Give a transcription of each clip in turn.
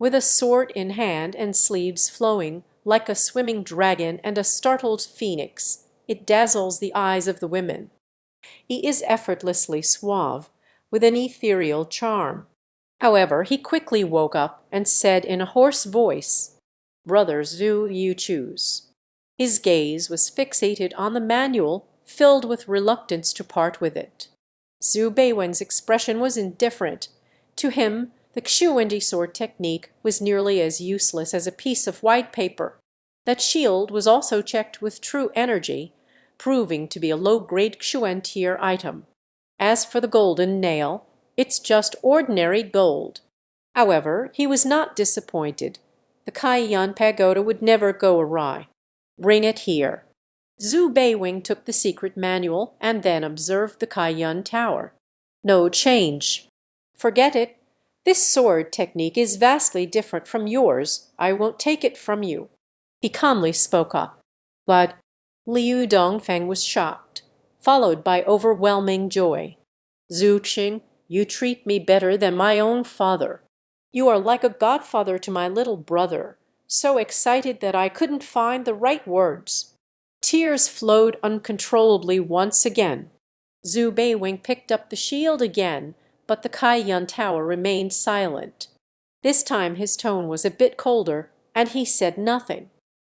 with a sword in hand and sleeves flowing like a swimming dragon and a startled phoenix. It dazzles the eyes of the women. He is effortlessly suave, with an ethereal charm. However, he quickly woke up and said in a hoarse voice, "Brother Zhu, you choose." His gaze was fixated on the manual, filled with reluctance to part with it. Zhu Beiwen's expression was indifferent. To him, the Xuendi sword technique was nearly as useless as a piece of white paper. That shield was also checked with true energy, proving to be a low-grade Xuen tier item. As for the golden nail, it's just ordinary gold. However, he was not disappointed. The Kaiyuan pagoda would never go awry. Bring it here. Zhu Beiwing took the secret manual and then observed the Kaiyuan tower. No change. Forget it. This sword technique is vastly different from yours. I won't take it from you. He calmly spoke up. But Liu Dongfeng was shocked, followed by overwhelming joy. Zhu Qing, you treat me better than my own father. You are like a godfather to my little brother, so excited that I couldn't find the right words. Tears flowed uncontrollably once again. Zhu Beiwing picked up the shield again, but the Kaiyuan tower remained silent. This time his tone was a bit colder, and he said nothing.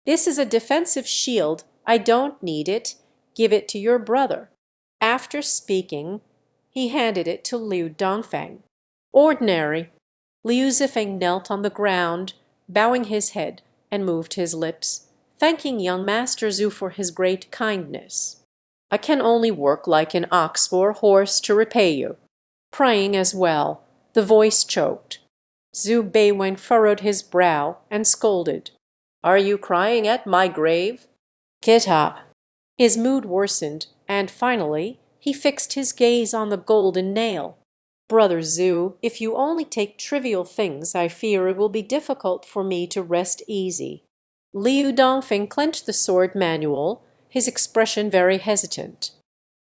This is a defensive shield. I don't need it. Give it to your brother. After speaking, he handed it to Liu Dongfeng. Ordinary. Liu Zifeng knelt on the ground, bowing his head, and moved his lips, thanking young Master Zhu for his great kindness. I can only work like an ox or horse to repay you. Praying as well, the voice choked. Zhu Beiwen furrowed his brow and scolded. Are you crying at my grave? Get up. His mood worsened, and finally he fixed his gaze on the golden nail. Brother Zhu, if you only take trivial things, I fear it will be difficult for me to rest easy. Liu Dongfeng clenched the sword manual, his expression very hesitant.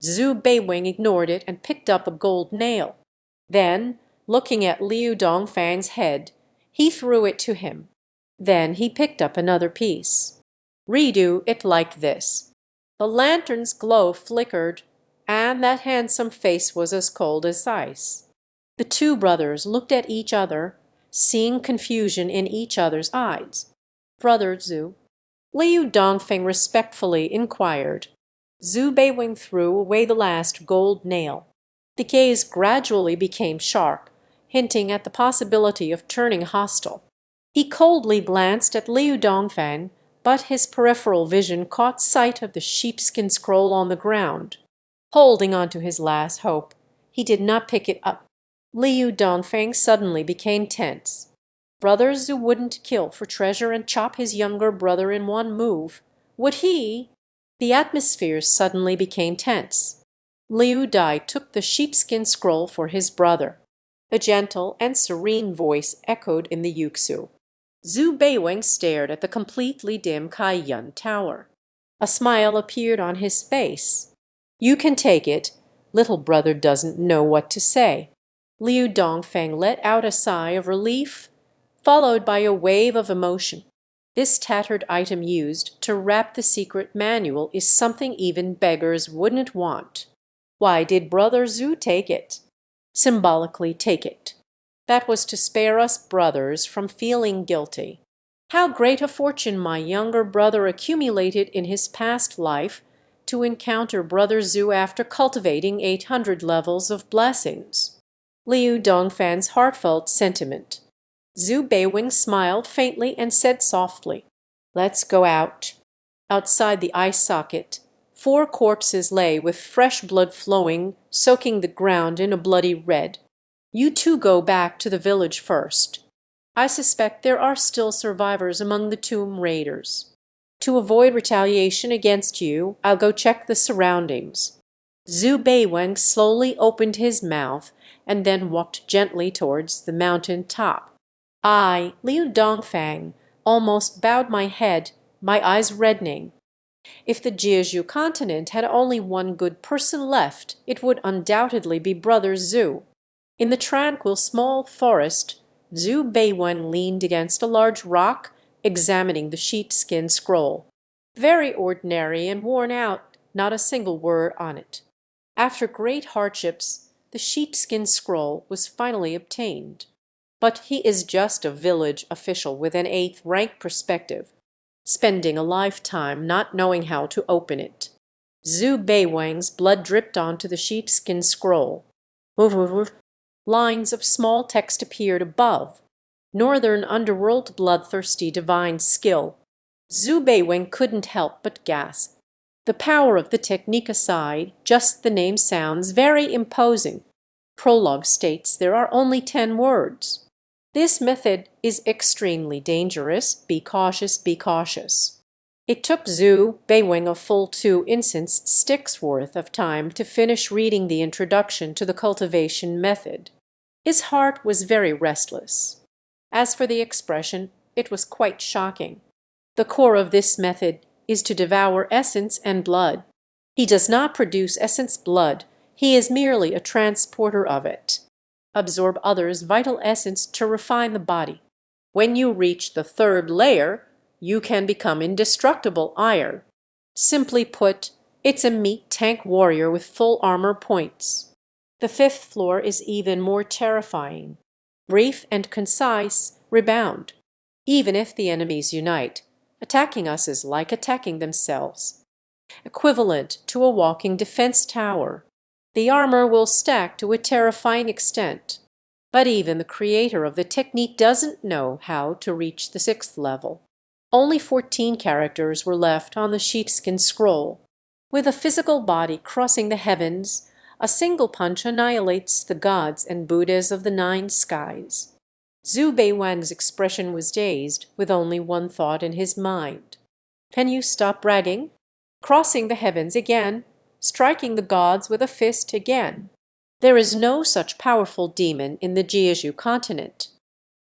Zhu Beiwing ignored it and picked up a gold nail. Then, looking at Liu Dongfang's head, he threw it to him. Then he picked up another piece. Redo it like this. The lantern's glow flickered, and that handsome face was as cold as ice. The two brothers looked at each other, seeing confusion in each other's eyes. Brother Zhu, Liu Dongfeng respectfully inquired. Zhu Beiwing threw away the last gold nail. The gaze gradually became sharp, hinting at the possibility of turning hostile. He coldly glanced at Liu Dongfeng, but his peripheral vision caught sight of the sheepskin scroll on the ground. Holding on to his last hope, he did not pick it up. Liu Dongfeng suddenly became tense. Brother Zhu wouldn't kill for treasure and chop his younger brother in one move. Would he? The atmosphere suddenly became tense. Liu Dai took the sheepskin scroll for his brother. A gentle and serene voice echoed in the Yuxu. Zhu Beiwing stared at the completely dim Kaiyuan tower. A smile appeared on his face. You can take it. Little brother doesn't know what to say. Liu Dongfeng let out a sigh of relief, followed by a wave of emotion. This tattered item used to wrap the secret manual is something even beggars wouldn't want. Why did Brother Zhu take it? Symbolically take it. That was to spare us brothers from feeling guilty. How great a fortune my younger brother accumulated in his past life to encounter Brother Zhu after cultivating 800 levels of blessings. Liu Dongfan's heartfelt sentiment. Zhu Beiwing smiled faintly and said softly, Let's go out. Outside the eye socket, 4 corpses lay with fresh blood flowing, soaking the ground in a bloody red. You two go back to the village first. I suspect there are still survivors among the tomb raiders. To avoid retaliation against you, I'll go check the surroundings. Zhu Beiwang slowly opened his mouth and then walked gently towards the mountain top. I, Liu Dongfang, almost bowed my head, my eyes reddening. If the Jeju continent had only one good person left, it would undoubtedly be Brother Zhu. In the tranquil small forest, Zhu Beiwen leaned against a large rock, examining the sheepskin scroll. Very ordinary and worn out, not a single word on it. After great hardships, the sheepskin scroll was finally obtained. But he is just a village official with an eighth rank perspective, spending a lifetime not knowing how to open it. Zhu Beiwang's blood dripped onto the sheepskin scroll. Lines of small text appeared above. Northern underworld bloodthirsty divine skill. Zhu Beiwang couldn't help but gasp. The power of the technique aside, just the name sounds very imposing. Prologue states there are only 10 words. This method is extremely dangerous. Be cautious, be cautious. It took Zhu Beiwang a full 2 incense sticks worth of time to finish reading the introduction to the cultivation method. His heart was very restless. As for the expression, it was quite shocking. The core of this method is to devour essence and blood. He does not produce essence blood, he is merely a transporter of it. Absorb others' vital essence to refine the body. When you reach the 3rd layer, you can become indestructible iron. Simply put, it's a meat tank warrior with full armor points. The 5th floor is even more terrifying. Brief and concise, rebound. Even if the enemies unite, attacking us is like attacking themselves. Equivalent to a walking defense tower. The armor will stack to a terrifying extent. But even the creator of the technique doesn't know how to reach the 6th level. Only 14 characters were left on the sheepskin scroll. With a physical body crossing the heavens, a single punch annihilates the gods and Buddhas of the 9 skies. Zhu Beiwang's expression was dazed, with only one thought in his mind. Can you stop bragging? Crossing the heavens again, striking the gods with a fist again. There is no such powerful demon in the Jeju continent.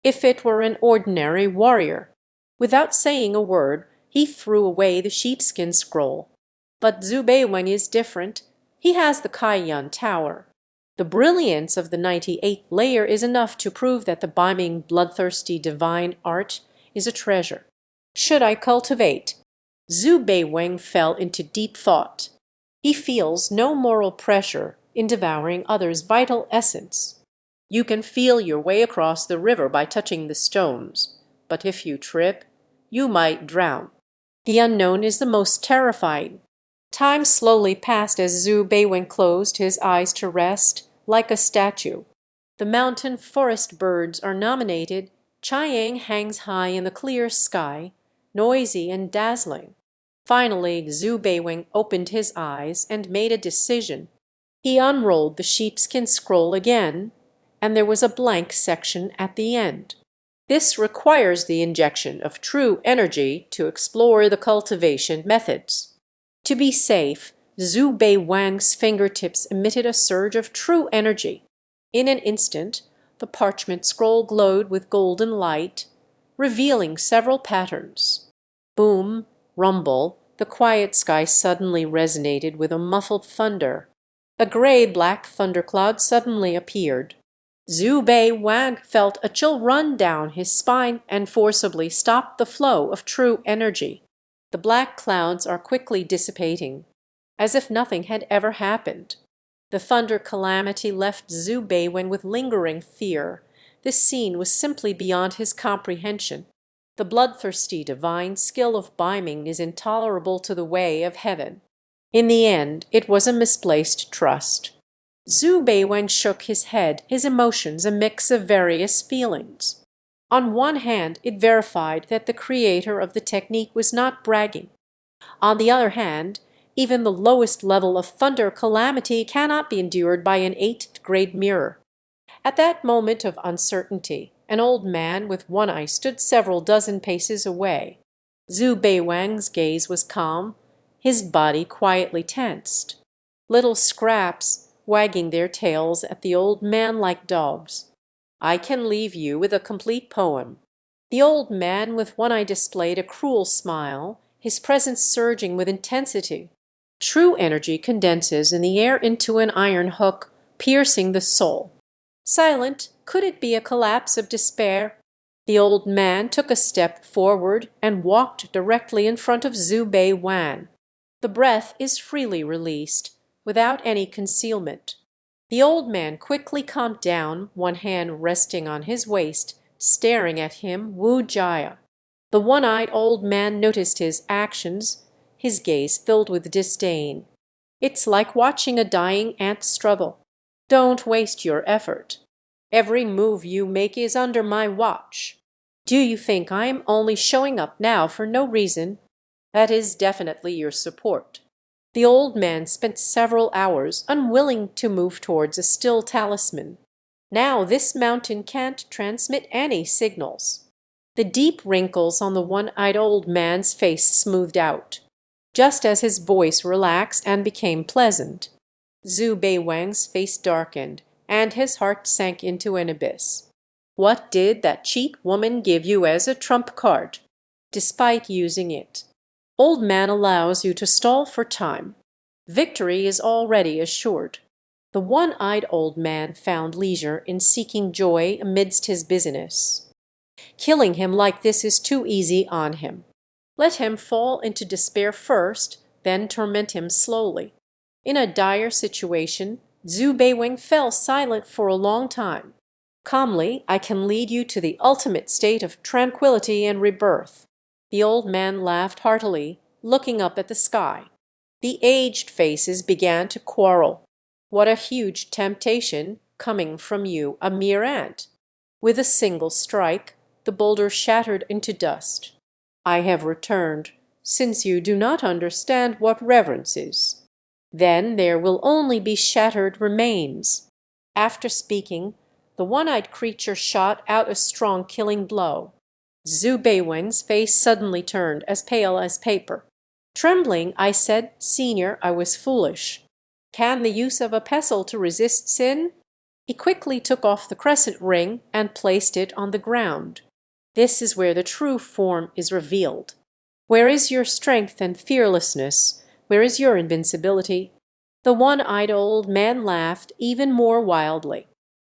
If it were an ordinary warrior. Without saying a word, he threw away the sheepskin scroll. But Zhu Beiwang is different. He has the Kaiyan Tower. The brilliance of the 98th layer is enough to prove that the beaming, bloodthirsty divine art is a treasure. Should I cultivate? Zhu Beiwang fell into deep thought. He feels no moral pressure in devouring others' vital essence. You can feel your way across the river by touching the stones, but if you trip, you might drown. The unknown is the most terrifying. Time slowly passed as Zhu Beiwang closed his eyes to rest, like a statue. The mountain forest birds are nominated. Chiang hangs high in the clear sky, noisy and dazzling. Finally, Zhu Beiwang opened his eyes and made a decision. He unrolled the sheepskin scroll again, and there was a blank section at the end. This requires the injection of true energy to explore the cultivation methods. To be safe, Zhu Beiwang's fingertips emitted a surge of true energy. In an instant, the parchment scroll glowed with golden light, revealing several patterns. Boom, rumble, the quiet sky suddenly resonated with a muffled thunder. A gray-black thundercloud suddenly appeared. Zhu Beiwang felt a chill run down his spine and forcibly stopped the flow of true energy. The black clouds are quickly dissipating, as if nothing had ever happened. The thunder calamity left Zhu Beiwang with lingering fear. This scene was simply beyond his comprehension. The bloodthirsty divine skill of beaming is intolerable to the way of heaven. In the end, it was a misplaced trust. Zhu Beiwang shook his head, his emotions a mix of various feelings. On one hand, it verified that the creator of the technique was not bragging. On the other hand, even the lowest level of thunder calamity cannot be endured by an 8th-grade mirror. At that moment of uncertainty, an old man with one eye stood several dozen paces away. Zhu Beiwang's gaze was calm, his body quietly tensed. Little scraps, wagging their tails at the old man like dogs. I can leave you with a complete poem. The old man with one eye displayed a cruel smile, his presence surging with intensity. True energy condenses in the air into an iron hook, piercing the soul. Silent, could it be a collapse of despair? The old man took a step forward and walked directly in front of Zhu Bei Wan. The breath is freely released, without any concealment. The old man quickly calmed down, one hand resting on his waist, staring at him, Wu Jia. The one-eyed old man noticed his actions, his gaze filled with disdain. It's like watching a dying ant struggle. Don't waste your effort. Every move you make is under my watch. Do you think I am only showing up now for no reason? That is definitely your support. The old man spent several hours unwilling to move towards a still talisman. Now this mountain can't transmit any signals. The deep wrinkles on the one-eyed old man's face smoothed out, just as his voice relaxed and became pleasant. Zhu Beiwang's face darkened, and his heart sank into an abyss. What did that cheat woman give you as a trump card? Despite using it, old man allows you to stall for time. Victory is already assured. The one-eyed old man found leisure in seeking joy amidst his busyness. Killing him like this is too easy on him. Let him fall into despair first, then torment him slowly. In a dire situation, Zhu Beiwang fell silent for a long time. Calmly, I can lead you to the ultimate state of tranquility and rebirth. The old man laughed heartily, looking up at the sky. The aged faces began to quarrel. What a huge temptation, coming from you, a mere ant. With a single strike, the boulder shattered into dust. I have returned, since you do not understand what reverence is. Then there will only be shattered remains. After speaking, the one-eyed creature shot out a strong killing blow. Zhu Beiwen's face suddenly turned as pale as paper. Trembling, I said, "Senior, I was foolish. Can the use of a pestle to resist sin?" He quickly took off the crescent ring and placed it on the ground. This is where the true form is revealed. Where is your strength and fearlessness? Where is your invincibility? The one-eyed old man laughed even more wildly,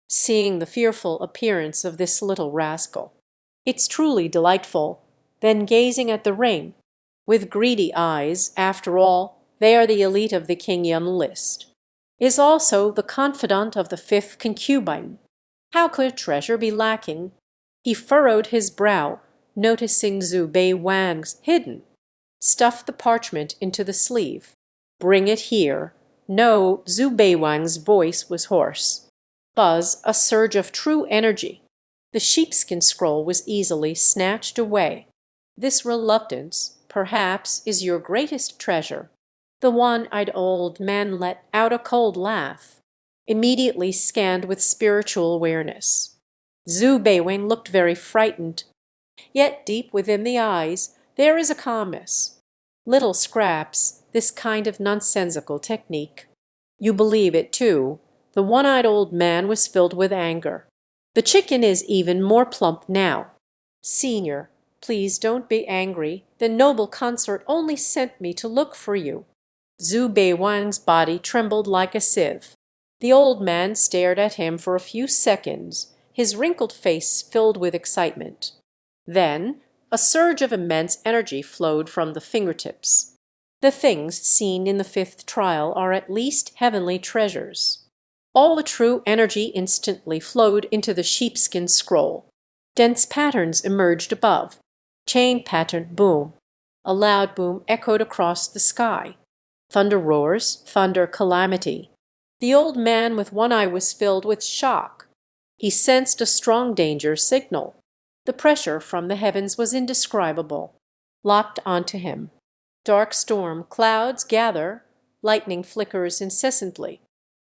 seeing the fearful appearance of this little rascal. It's truly delightful. Then gazing at the ring, with greedy eyes, after all, they are the elite of the King Yun list. Is also the confidant of the fifth concubine. How could a treasure be lacking? He furrowed his brow, noticing Zhu Beiwang's hidden. Stuff the parchment into the sleeve. Bring it here. No, Zhu Beiwang's voice was hoarse. Buzz, a surge of true energy. The sheepskin scroll was easily snatched away. This reluctance, perhaps, is your greatest treasure. The one-eyed old man let out a cold laugh, immediately scanned with spiritual awareness. Zhu Beiwang looked very frightened. Yet deep within the eyes there is a calmness. Little scraps, this kind of nonsensical technique. You believe it too. The one-eyed old man was filled with anger. The chicken is even more plump now. Senior, please don't be angry. The noble consort only sent me to look for you. Zhu Beiwang's body trembled like a sieve. The old man stared at him for a few seconds, his wrinkled face filled with excitement. Then a surge of immense energy flowed from the fingertips. The things seen in the fifth trial are at least heavenly treasures. All the true energy instantly flowed into the sheepskin scroll. Dense patterns emerged above. Chain pattern boom. A loud boom echoed across the sky. Thunder roars, thunder calamity. The old man with one eye was filled with shock. He sensed a strong danger signal. The pressure from the heavens was indescribable, locked onto him. Dark storm clouds gather, lightning flickers incessantly.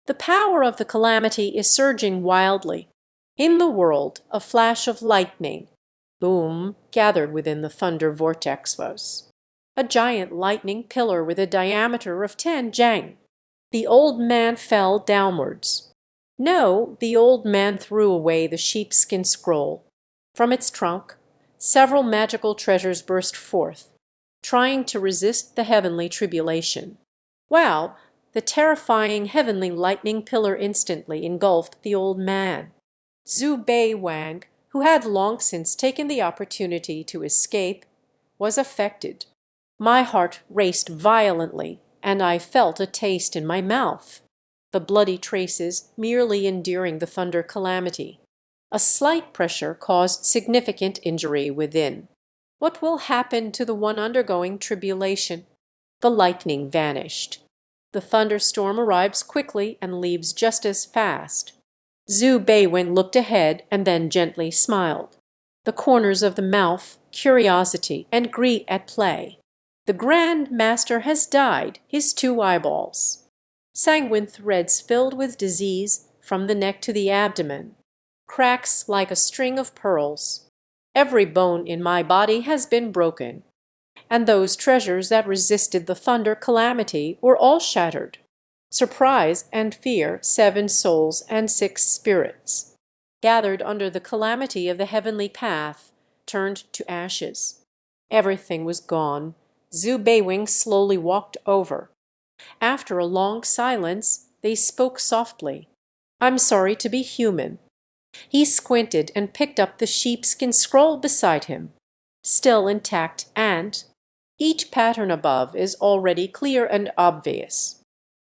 The power of the calamity is surging wildly. In the world, a flash of lightning, boom, gathered within the thunder vortex was. A giant lightning pillar with a diameter of 10 jang. The old man fell downwards. No, the old man threw away the sheepskin scroll. From its trunk, several magical treasures burst forth, trying to resist the heavenly tribulation. Wow! The terrifying heavenly lightning pillar instantly engulfed the old man. Zhu Beiwang, who had long since taken the opportunity to escape, was affected. My heart raced violently, and I felt a taste in my mouth. The bloody traces merely enduring the thunder calamity. A slight pressure caused significant injury within. What will happen to the one undergoing tribulation? The lightning vanished. The thunderstorm arrives quickly and leaves just as fast. Zhu Beiwen looked ahead and then gently smiled. The corners of the mouth, curiosity and greed at play. The Grand Master has died, his two eyeballs. Sanguine threads filled with disease from the neck to the abdomen. Cracks like a string of pearls. Every bone in my body has been broken. And those treasures that resisted the thunder calamity were all shattered. Surprise and fear, 7 souls and 6 spirits, gathered under the calamity of the heavenly path, turned to ashes. Everything was gone. Zhu Beiwing slowly walked over. After a long silence, they spoke softly. "I'm sorry to be human." He squinted and picked up the sheepskin scroll beside him, still intact, and each pattern above is already clear and obvious.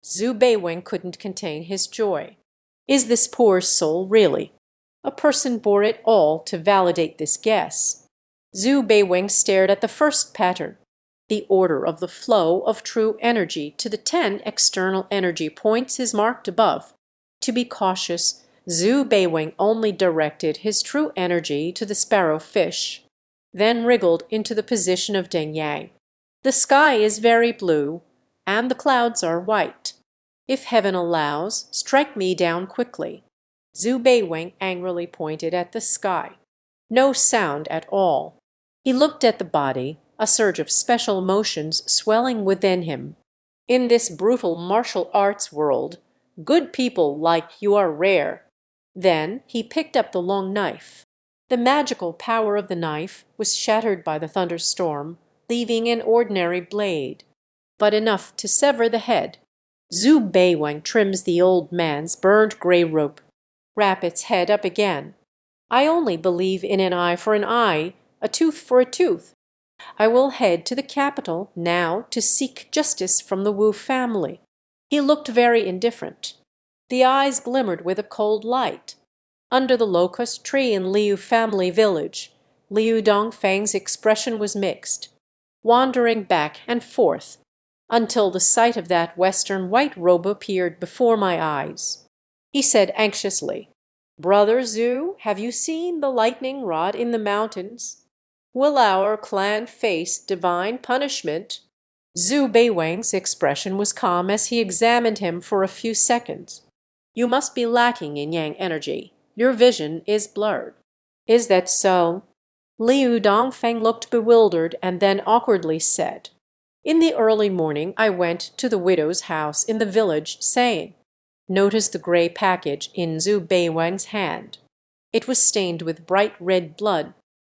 Zhu Beiwing couldn't contain his joy. Is this poor soul really? A person bore it all to validate this guess. Zhu Beiwing stared at the first pattern, the order of the flow of true energy to the 10 external energy points is marked above. To be cautious, Zhu Beiwing only directed his true energy to the sparrow fish, then wriggled into the position of Deng Yang. The sky is very blue, and the clouds are white. If heaven allows, strike me down quickly. Zhu Beiwing angrily pointed at the sky. No sound at all. He looked at the body, a surge of special emotions swelling within him. In this brutal martial arts world, good people like you are rare. Then he picked up the long knife. The magical power of the knife was shattered by the thunderstorm, leaving an ordinary blade, but enough to sever the head. Zhu Beiwang trims the old man's burned gray robe. Wrap its head up again. I only believe in an eye for an eye, a tooth for a tooth. I will head to the capital now to seek justice from the Wu family. He looked very indifferent. The eyes glimmered with a cold light. Under the locust tree in Liu family village, Liu Dongfeng's expression was mixed, wandering back and forth, until the sight of that western white robe appeared before my eyes. He said anxiously, "Brother Zhu, have you seen the lightning rod in the mountains? Will our clan face divine punishment?" Zhu Beiwang's expression was calm as he examined him for a few seconds. "You must be lacking in yang energy. Your vision is blurred." "Is that so?" Liu Dongfeng looked bewildered and then awkwardly said, "In the early morning I went to the widow's house in the village, saying, 'Notice the gray package in Zhu Beiwang's hand. It was stained with bright red blood.'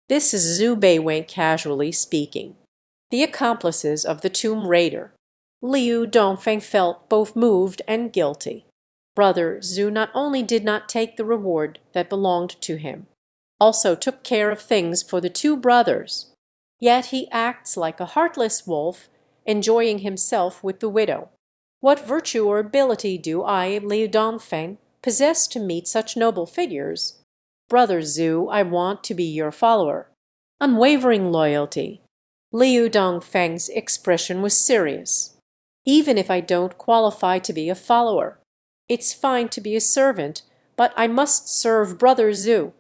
This is Zhu Beiwang casually speaking. The accomplices of the tomb raider." Liu Dongfeng felt both moved and guilty. Brother Zhu not only did not take the reward that belonged to him, also took care of things for the 2 brothers. Yet he acts like a heartless wolf, enjoying himself with the widow. What virtue or ability do I, Liu Dongfeng, possess to meet such noble figures? Brother Zhu, I want to be your follower. Unwavering loyalty. Liu Dongfeng's expression was serious. Even if I don't qualify to be a follower, it's fine to be a servant, but I must serve Brother Zhu.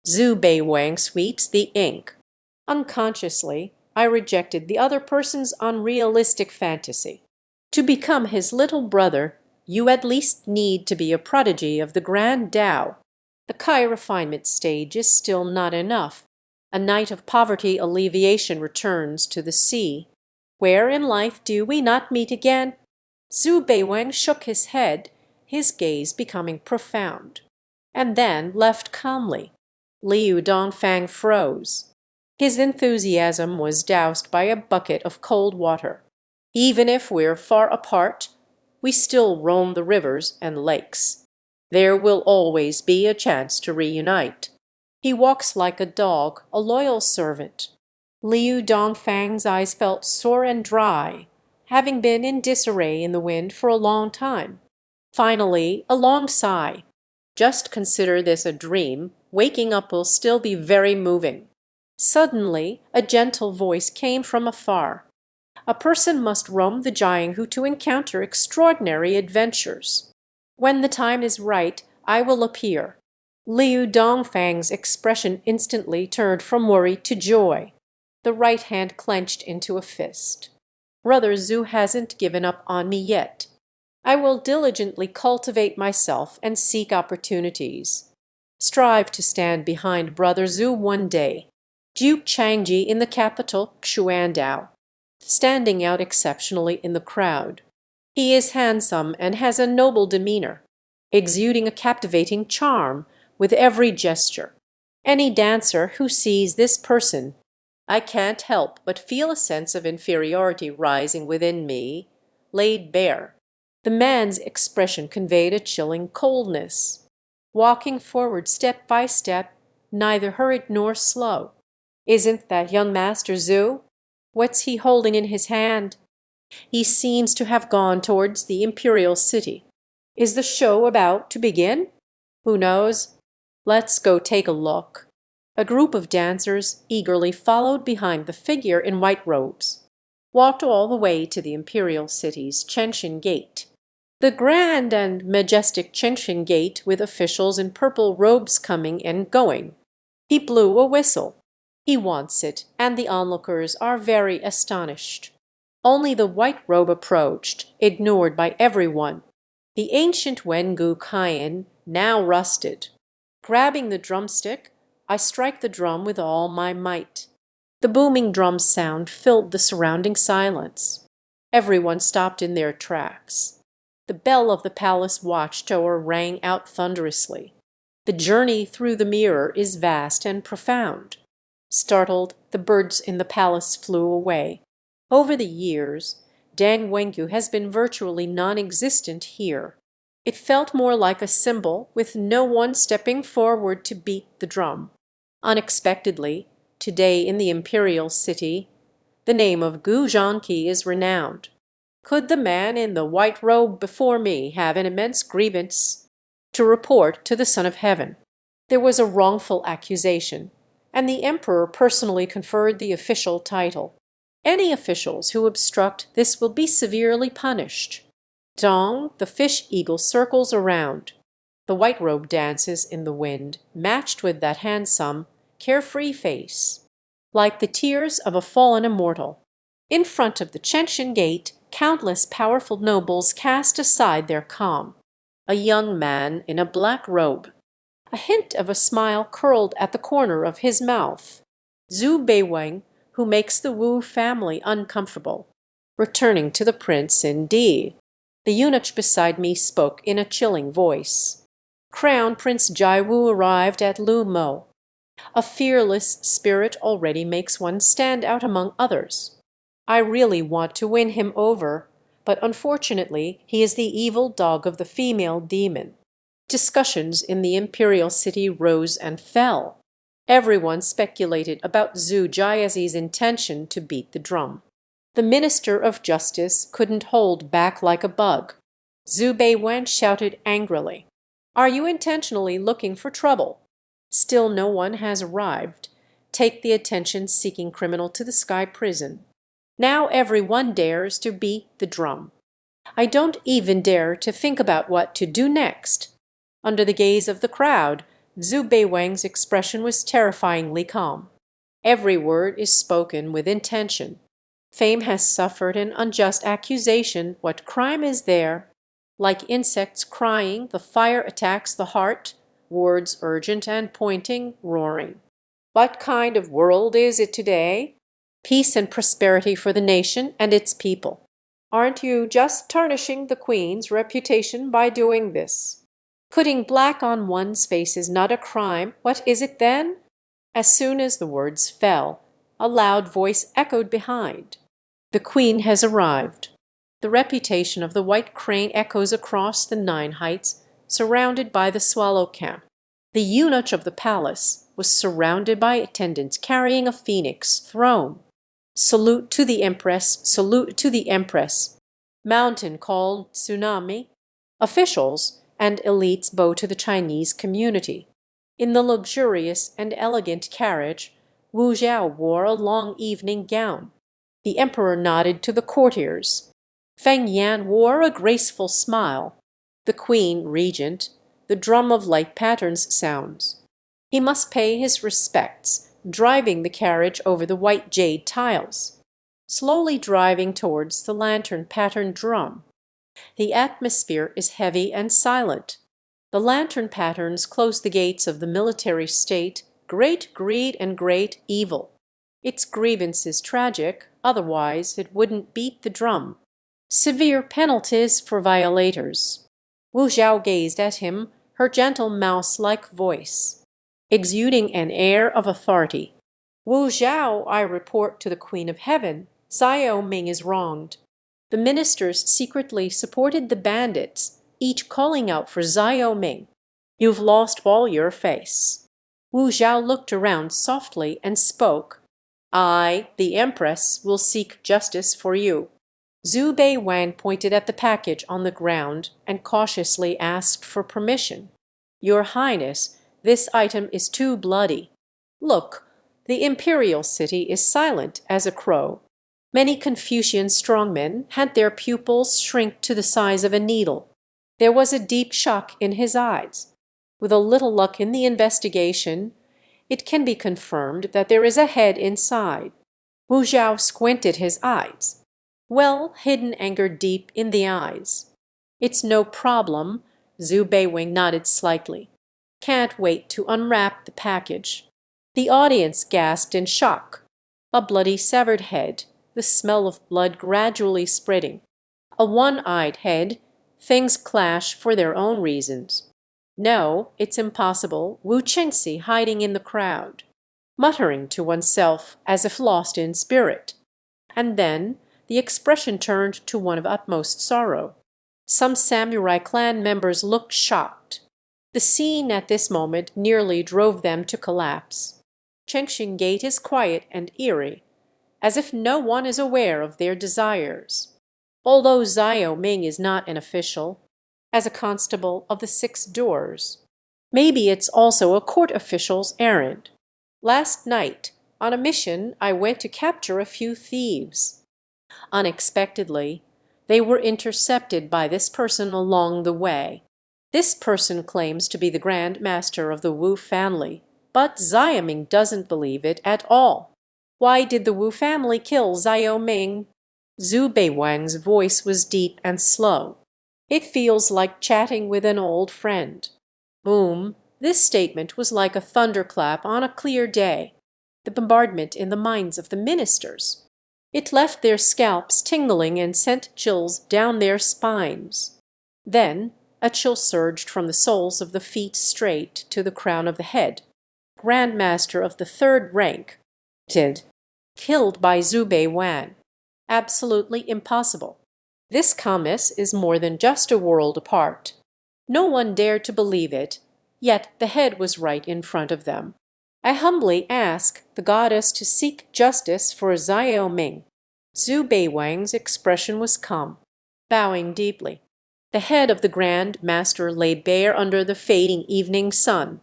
Zhu Beiwang sweeps the ink. Unconsciously, I rejected the other person's unrealistic fantasy. To become his little brother, you at least need to be a prodigy of the Grand Tao. The Kai refinement stage is still not enough. A night of poverty alleviation returns to the sea. Where in life do we not meet again? Zhu Beiwang shook his head, his gaze becoming profound, and then left calmly. Liu Dongfang froze. His enthusiasm was doused by a bucket of cold water. Even if we're far apart, we still roam the rivers and lakes. There will always be a chance to reunite. He walks like a dog, a loyal servant. Liu Dongfang's eyes felt sore and dry, having been in disarray in the wind for a long time. Finally, a long sigh. Just consider this a dream. Waking up will still be very moving. Suddenly, a gentle voice came from afar. A person must roam the Jianghu to encounter extraordinary adventures. When the time is right, I will appear. Liu Dongfang's expression instantly turned from worry to joy. The right hand clenched into a fist. Brother Zhu hasn't given up on me yet. I will diligently cultivate myself and seek opportunities. Strive to stand behind Brother Zhu one day. Duke Changji in the capital, Xuandao, standing out exceptionally in the crowd. He is handsome and has a noble demeanor, exuding a captivating charm with every gesture. Any dancer who sees this person, I can't help but feel a sense of inferiority rising within me, laid bare. The man's expression conveyed a chilling coldness. Walking forward step by step, neither hurried nor slow. Isn't that young Master Zhu? What's he holding in his hand? He seems to have gone towards the imperial city. Is the show about to begin? Who knows? Let's go take a look. A group of dancers eagerly followed behind the figure in white robes, walked all the way to the imperial city's Chenshin Gate. The grand and majestic Chenshin Gate with officials in purple robes coming and going. He blew a whistle. He wants it, and the onlookers are very astonished. Only the white robe approached, ignored by everyone. The ancient Wengu Kaian, now rusted. Grabbing the drumstick, I strike the drum with all my might. The booming drum sound filled the surrounding silence. Everyone stopped in their tracks. The bell of the palace watchtower rang out thunderously. The journey through the mirror is vast and profound. Startled, the birds in the palace flew away. Over the years, Dang Wengu has been virtually non-existent here. It felt more like a symbol with no one stepping forward to beat the drum. Unexpectedly, today in the imperial city, the name of Gu Zhanqi is renowned. Could the man in the white robe before me have an immense grievance to report to the Son of Heaven? There was a wrongful accusation, and the emperor personally conferred the official title. Any officials who obstruct this will be severely punished. Dong, the fish eagle, circles around. The white robe dances in the wind, matched with that handsome, carefree face, like the tears of a fallen immortal. In front of the Chenshin Gate, countless powerful nobles cast aside their calm. A young man in a black robe. A hint of a smile curled at the corner of his mouth. Zhu Beiweng, who makes the Wu family uncomfortable. Returning to the prince, indeed. The eunuch beside me spoke in a chilling voice. Crown Prince Jaiwu arrived at Lu Mo. A fearless spirit already makes one stand out among others. I really want to win him over, but unfortunately he is the evil dog of the female demon. Discussions in the imperial city rose and fell. Everyone speculated about Zhu Jiazi's intention to beat the drum. The Minister of Justice couldn't hold back like a bug. Zhu Beiwen shouted angrily, "Are you intentionally looking for trouble?" Still no one has arrived. Take the attention-seeking criminal to the Sky Prison. Now everyone dares to beat the drum. I don't even dare to think about what to do next. Under the gaze of the crowd, Zhu Beiweng's expression was terrifyingly calm. Every word is spoken with intention. Fame has suffered an unjust accusation. What crime is there? Like insects crying, the fire attacks the heart, words urgent and pointing, roaring. What kind of world is it today? Peace and prosperity for the nation and its people. Aren't you just tarnishing the Queen's reputation by doing this? Putting black on one's face is not a crime. What is it then? As soon as the words fell, a loud voice echoed behind. The Queen has arrived. The reputation of the White Crane echoes across the 9 heights. surrounded by the swallow camp. The eunuch of the palace was surrounded by attendants carrying a phoenix throne. Salute to the empress, salute to the empress. Mountain called tsunami. Officials and elites bow to the Chinese community. In the luxurious and elegant carriage, Wu Zhao wore a long evening gown. The emperor nodded to the courtiers. Feng Yan wore a graceful smile. The queen regent, the drum of light patterns sounds. He must pay his respects, driving the carriage over the white jade tiles, slowly driving towards the lantern-patterned drum. The atmosphere is heavy and silent. The lantern patterns close the gates of the military state, great greed and great evil. Its grievance is tragic, otherwise it wouldn't beat the drum. Severe penalties for violators. Wu Zhao gazed at him, her gentle mouse-like voice exuding an air of authority. Wu Zhao, I report to the Queen of Heaven, Xiao Ming is wronged. The ministers secretly supported the bandits, each calling out for Xiao Ming. You've lost all your face. Wu Zhao looked around softly and spoke. I, the Empress, will seek justice for you. Zhu Bei Wang pointed at the package on the ground and cautiously asked for permission. Your Highness, this item is too bloody. Look, the imperial city is silent as a crow. Many Confucian strongmen had their pupils shrink to the size of a needle. There was a deep shock in his eyes. With a little luck in the investigation, it can be confirmed that there is a head inside. Wu Zhao squinted his eyes. Well, hidden anger deep in the eyes. It's no problem. Zhu Beiwing nodded slightly. Can't wait to unwrap the package. The audience gasped in shock. A bloody severed head, the smell of blood gradually spreading. A one-eyed head. Things clash for their own reasons. No, it's impossible. Wu Qingxi hiding in the crowd, muttering to oneself as if lost in spirit. And then the expression turned to one of utmost sorrow. Some samurai clan members looked shocked. The scene at this moment nearly drove them to collapse. Chengxing Gate is quiet and eerie, as if no one is aware of their desires. Although Xiao Ming is not an official, as a constable of the 6 doors. Maybe it's also a court official's errand. Last night, on a mission, I went to capture a few thieves. Unexpectedly, they were intercepted by this person along the way. This person claims to be the Grand Master of the Wu family, but Xiao Ming doesn't believe it at all. Why did the Wu family kill Xiao Ming? Zhu Beiwang's voice was deep and slow. It feels like chatting with an old friend. Boom. This statement was like a thunderclap on a clear day. The bombardment in the minds of the ministers. It left their scalps tingling and sent chills down their spines. Then a chill surged from the soles of the feet straight to the crown of the head. Grand Master of the 3rd rank. Killed by Zhu Beiwang. Absolutely impossible. This comice is more than just a world apart. No one dared to believe it, yet the head was right in front of them. I humbly ask the goddess to seek justice for Xiao Ming. Zhu Beiwang's expression was calm, bowing deeply. The head of the Grand Master lay bare under the fading evening sun.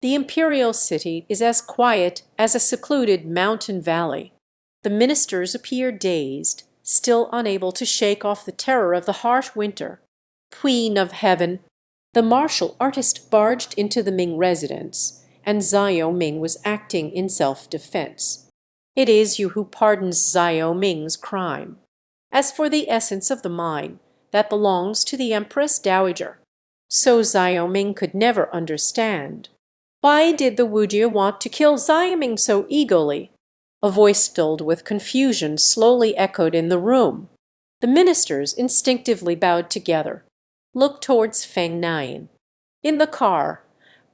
The imperial city is as quiet as a secluded mountain valley. The ministers appear dazed, still unable to shake off the terror of the harsh winter. Queen of Heaven! The martial artist barged into the Ming residence, and Xiao Ming was acting in self-defense. It is you who pardons Xiao Ming's crime. As for the essence of the mine, that belongs to the Empress Dowager. So Xiao Ming could never understand. Why did the Wujie want to kill Xiao Ming so eagerly? A voice filled with confusion slowly echoed in the room. The ministers instinctively bowed together, looked towards Feng Nian. In the car,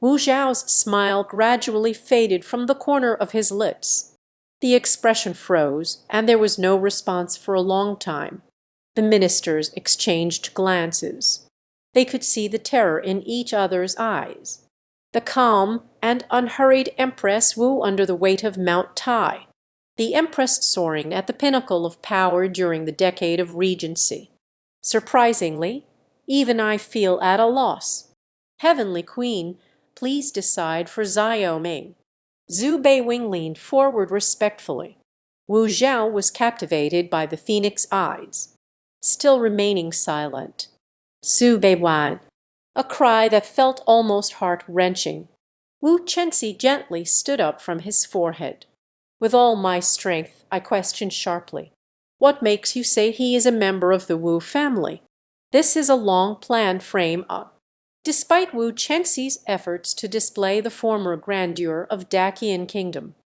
Wu Zhao's smile gradually faded from the corner of his lips. The expression froze, and there was no response for a long time. The ministers exchanged glances. They could see the terror in each other's eyes. The calm and unhurried Empress Wu under the weight of Mount Tai, the Empress soaring at the pinnacle of power during the decade of regency. Surprisingly, even I feel at a loss. Heavenly Queen, please decide for Xiao Ming. Zhu Beiwing leaned forward respectfully. Wu Zhao was captivated by the phoenix eyes, still remaining silent. Zhu Beiwan, a cry that felt almost heart-wrenching. Wu Chenxi gently stood up from his forehead. With all my strength, I questioned sharply. What makes you say he is a member of the Wu family? This is a long plan frame-up. Despite Wu Chenxi's efforts to display the former grandeur of Dacian kingdom,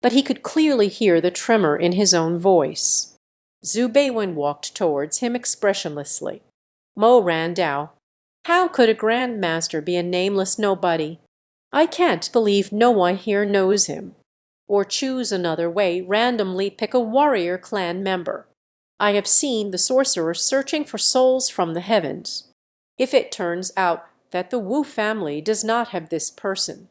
but he could clearly hear the tremor in his own voice. Zhu Beiwen walked towards him expressionlessly. Mo Randao, how could a grandmaster be a nameless nobody? I can't believe no one here knows him. Or choose another way, randomly pick a warrior clan member. I have seen the sorcerer searching for souls from the heavens. If it turns out that the Wu family does not have this person,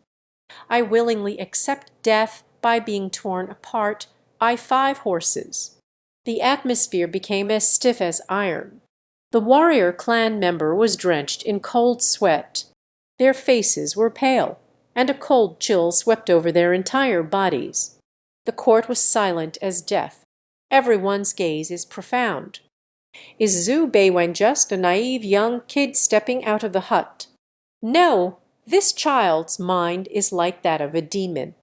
I willingly accept death by being torn apart by 5 horses. The atmosphere became as stiff as iron. The warrior clan member was drenched in cold sweat. Their faces were pale, and a cold chill swept over their entire bodies. The court was silent as death. Everyone's gaze is profound. Is Zhu Beiwen just a naive young kid stepping out of the hut? No, this child's mind is like that of a demon,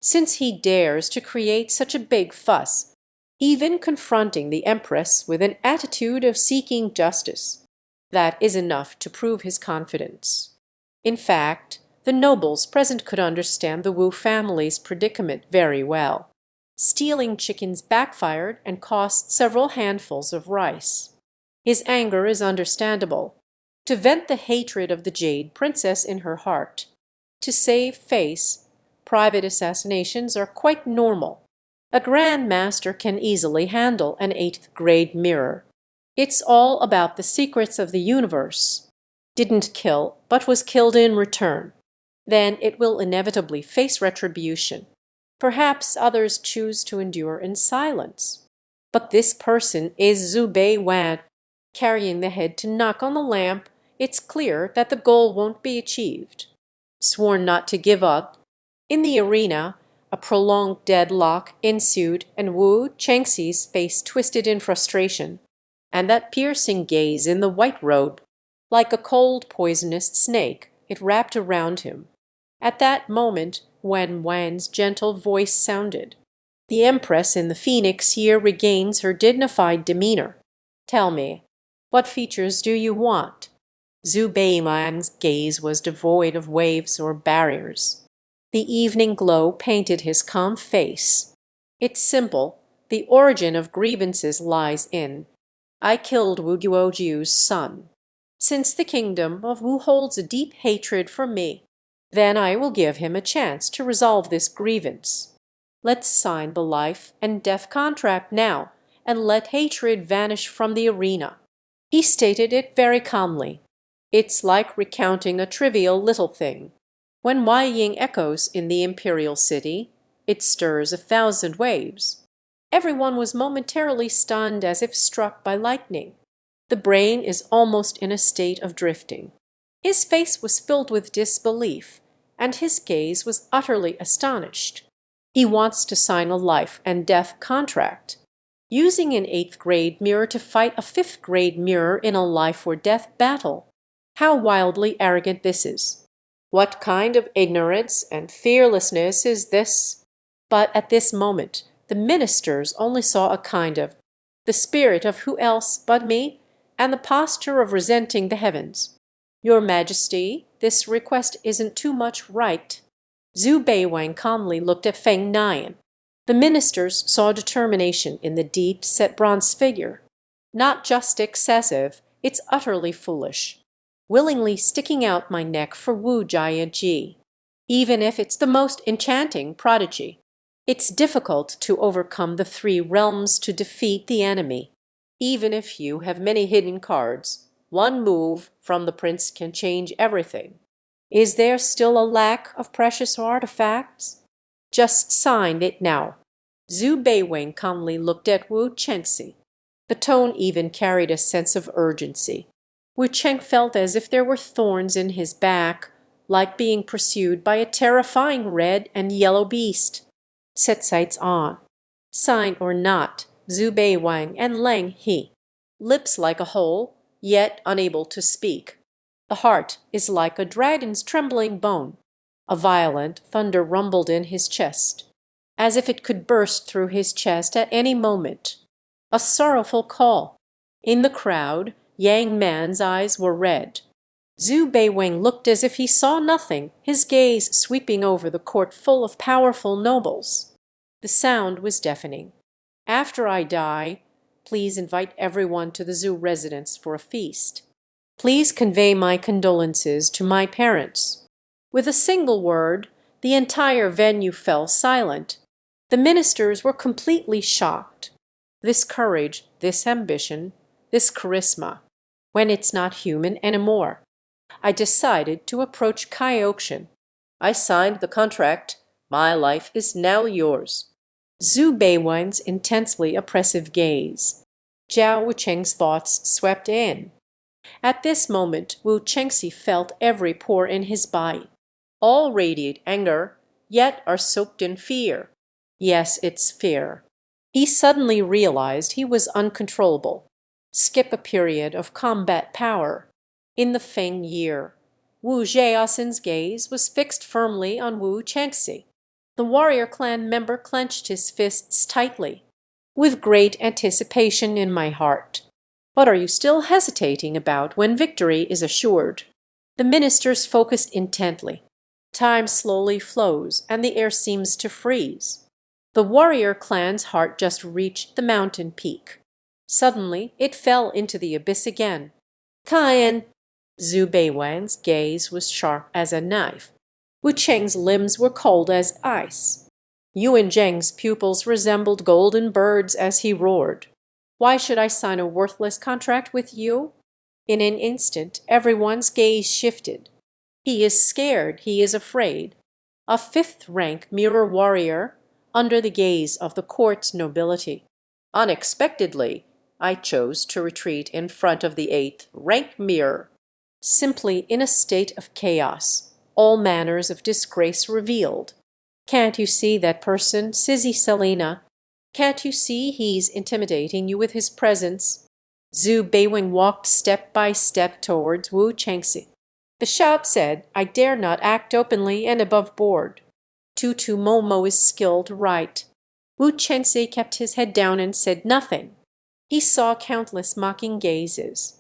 since he dares to create such a big fuss, even confronting the Empress with an attitude of seeking justice. That is enough to prove his confidence. In fact, the nobles present could understand the Wu family's predicament very well. Stealing chickens backfired and cost several handfuls of rice. His anger is understandable. To vent the hatred of the Jade Princess in her heart, to save face, private assassinations are quite normal. A Grand Master can easily handle an 8th-grade mirror. It's all about the secrets of the universe. Didn't kill, but was killed in return. Then it will inevitably face retribution. Perhaps others choose to endure in silence. But this person is Zhu Beiwan. Carrying the head to knock on the lamp, it's clear that the goal won't be achieved. Sworn not to give up. In the arena, a prolonged deadlock ensued, and Wu Chenxi's face twisted in frustration, and that piercing gaze in the white robe. Like a cold, poisonous snake, it wrapped around him. At that moment, Wen Wan's gentle voice sounded. The Empress in the Phoenix here regains her dignified demeanor. Tell me, what features do you want? Zhu Beiman's gaze was devoid of waves or barriers. The evening glow painted his calm face. It's simple. The origin of grievances lies in, I killed Wu Guojiu's son. Since the kingdom of Wu holds a deep hatred for me, then I will give him a chance to resolve this grievance. Let's sign the life and death contract now, and let hatred vanish from the arena. He stated it very calmly. It's like recounting a trivial little thing. When Wai Ying echoes in the imperial city, it stirs 1,000 waves. Everyone was momentarily stunned as if struck by lightning. The brain is almost in a state of drifting. His face was filled with disbelief, and his gaze was utterly astonished. He wants to sign a life and death contract, using an 8th-grade mirror to fight a 5th-grade mirror in a life or death battle. How wildly arrogant this is! What kind of ignorance and fearlessness is this? But at this moment, the ministers only saw a kind of the spirit of who else but me, and the posture of resenting the heavens. Your Majesty, this request isn't too much right. Zhu Beiwang calmly looked at Feng Nian. The ministers saw determination in the deep-set bronze figure. Not just excessive, it's utterly foolish. Willingly sticking out my neck for Wu Jiaji, even if it's the most enchanting prodigy. It's difficult to overcome the 3 realms to defeat the enemy, even if you have many hidden cards. One move from the prince can change everything. Is there still a lack of precious artifacts? Just sign it now." Zhu Beiwing calmly looked at Wu Chengxi. The tone even carried a sense of urgency. Wu Cheng felt as if there were thorns in his back, like being pursued by a terrifying red and yellow beast. "Set sights on. Sign or not, Zhu Beiwang and Leng He." Lips like a hole, yet unable to speak. The heart is like a dragon's trembling bone. A violent thunder rumbled in his chest, as if it could burst through his chest at any moment. A sorrowful call. In the crowd, Yang Man's eyes were red. Zhu Beiwing looked as if he saw nothing, his gaze sweeping over the court full of powerful nobles. The sound was deafening. "After I die, please invite everyone to the Zhu residence for a feast. Please convey my condolences to my parents." With a single word, the entire venue fell silent. The ministers were completely shocked. This courage, this ambition, this charisma, when it's not human anymore. I decided to approach Kaioktian. I signed the contract. My life is now yours. Zhu Beiwen's intensely oppressive gaze. Jiao Wucheng's thoughts swept in. At this moment, Wu Chengxi felt every pore in his body. All radiate anger, yet are soaked in fear. Yes, it's fear. He suddenly realized he was uncontrollable. Skip a period of combat power. In the Feng year, Wu Zheaosin's gaze was fixed firmly on Wu Chengxi. The warrior clan member clenched his fists tightly. "With great anticipation in my heart. What are you still hesitating about when victory is assured?" The ministers focused intently. Time slowly flows, and the air seems to freeze. The warrior clan's heart just reached the mountain peak. Suddenly it fell into the abyss again. "Cayenne!" Zhu Beiwang's gaze was sharp as a knife. Wu Cheng's limbs were cold as ice. Yuan Zheng's pupils resembled golden birds as he roared. "Why should I sign a worthless contract with you?" In an instant, everyone's gaze shifted. He is scared, he is afraid. A fifth-rank mirror warrior, under the gaze of the court's nobility. Unexpectedly, I chose to retreat in front of the eighth-rank mirror. Simply in a state of chaos, all manners of disgrace revealed. Can't you see that person, Sizzy Selina? Can't you see he's intimidating you with his presence? Zhu Beiwing walked step by step towards Wu Chengxi. The shout said, "I dare not act openly and above board. Tutu Momo is skilled right." Wu Chengxi kept his head down and said nothing. He saw countless mocking gazes.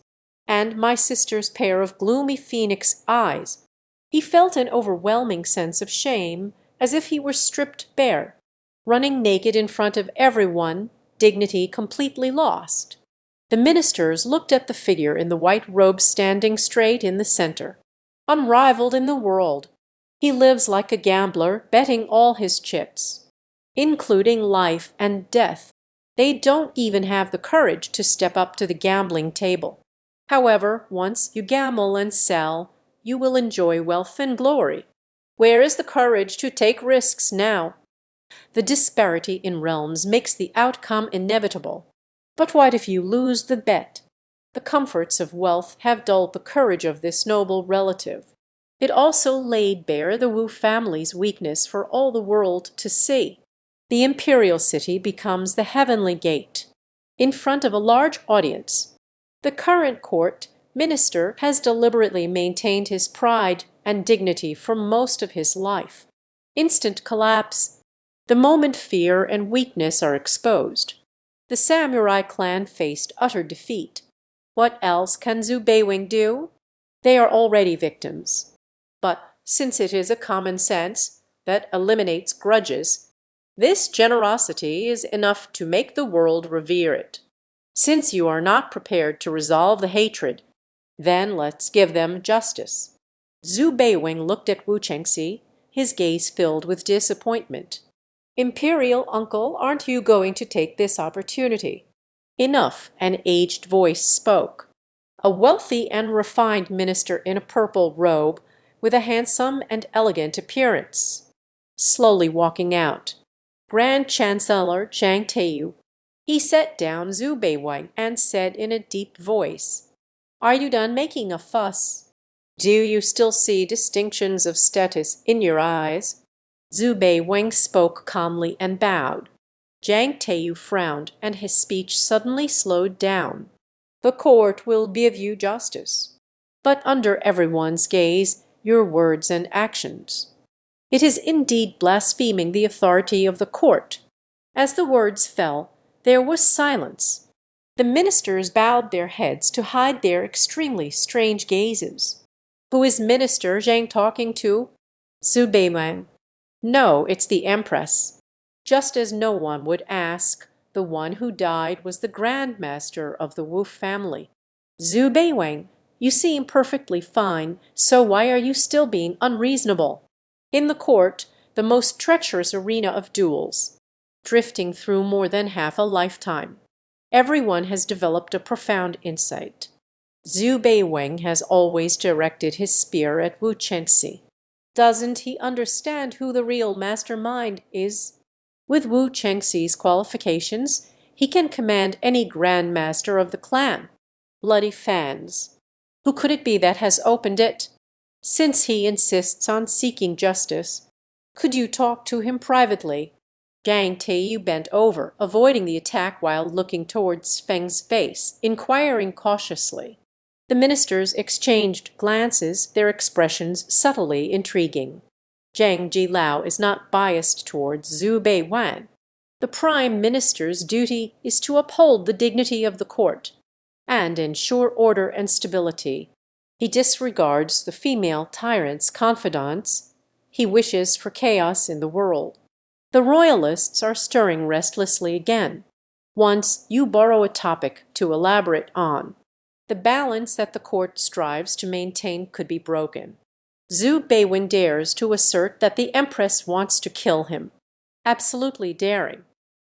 And my sister's pair of gloomy phoenix eyes. He felt an overwhelming sense of shame, as if he were stripped bare, running naked in front of everyone, dignity completely lost. The ministers looked at the figure in the white robe standing straight in the center. Unrivaled in the world, he lives like a gambler, betting all his chips, including life and death. They don't even have the courage to step up to the gambling table. However, once you gamble and sell, you will enjoy wealth and glory. Where is the courage to take risks now? The disparity in realms makes the outcome inevitable. But what if you lose the bet? The comforts of wealth have dulled the courage of this noble relative. It also laid bare the Wu family's weakness for all the world to see. The imperial city becomes the heavenly gate. In front of a large audience, the current court minister has deliberately maintained his pride and dignity for most of his life. Instant collapse. The moment fear and weakness are exposed. The samurai clan faced utter defeat. What else can Zhu Beiwing do? They are already victims. But since it is a common sense that eliminates grudges, this generosity is enough to make the world revere it. Since you are not prepared to resolve the hatred, then let's give them justice. Zhu Beiwing looked at Wu Chengxi, his gaze filled with disappointment. "Imperial uncle, aren't you going to take this opportunity?" Enough, an aged voice spoke. A wealthy and refined minister in a purple robe, with a handsome and elegant appearance, slowly walking out. Grand Chancellor Jiang Teiyu. He set down Zhu Beiwang and said in a deep voice, "Are you done making a fuss? Do you still see distinctions of status in your eyes?" Zhu Beiwang spoke calmly and bowed. Jiang Teiyu frowned, and his speech suddenly slowed down. "The court will give you justice, but under everyone's gaze, your words and actions. It is indeed blaspheming the authority of the court." As the words fell, there was silence. The ministers bowed their heads to hide their extremely strange gazes. "Who is Minister Zhang talking to?" "Zhu Beiwang." "No, it's the Empress." Just as no one would ask, the one who died was the Grand Master of the Wu family. "Zhu Beiwang, you seem perfectly fine, so why are you still being unreasonable?" In the court, the most treacherous arena of duels, drifting through more than half a lifetime, everyone has developed a profound insight. Zhu Beiwang has always directed his spear at Wu Chengxi. Doesn't he understand who the real mastermind is? With Wu Chengxi's qualifications, he can command any Grand Master of the clan. Bloody fans. Who could it be that has opened it? Since he insists on seeking justice, could you talk to him privately? Jiang Teiyu bent over, avoiding the attack while looking towards Feng's face, inquiring cautiously. The ministers exchanged glances, their expressions subtly intriguing. Zhang Jilao is not biased towards Zhu Beiwan. The prime minister's duty is to uphold the dignity of the court and ensure order and stability. He disregards the female tyrant's confidants. He wishes for chaos in the world. The royalists are stirring restlessly again. Once you borrow a topic to elaborate on, the balance that the court strives to maintain could be broken. Zhu Beiwen dares to assert that the Empress wants to kill him. Absolutely daring.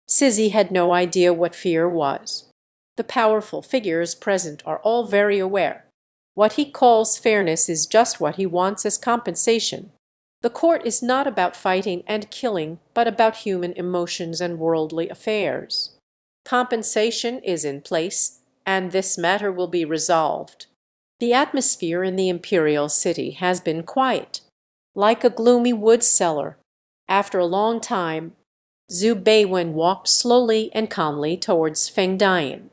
Sizzy had no idea what fear was. The powerful figures present are all very aware. What he calls fairness is just what he wants as compensation. The court is not about fighting and killing, but about human emotions and worldly affairs. Compensation is in place, and this matter will be resolved. The atmosphere in the imperial city has been quiet, like a gloomy wood cellar. After a long time, Zhu Beiwen walked slowly and calmly towards Feng Dian.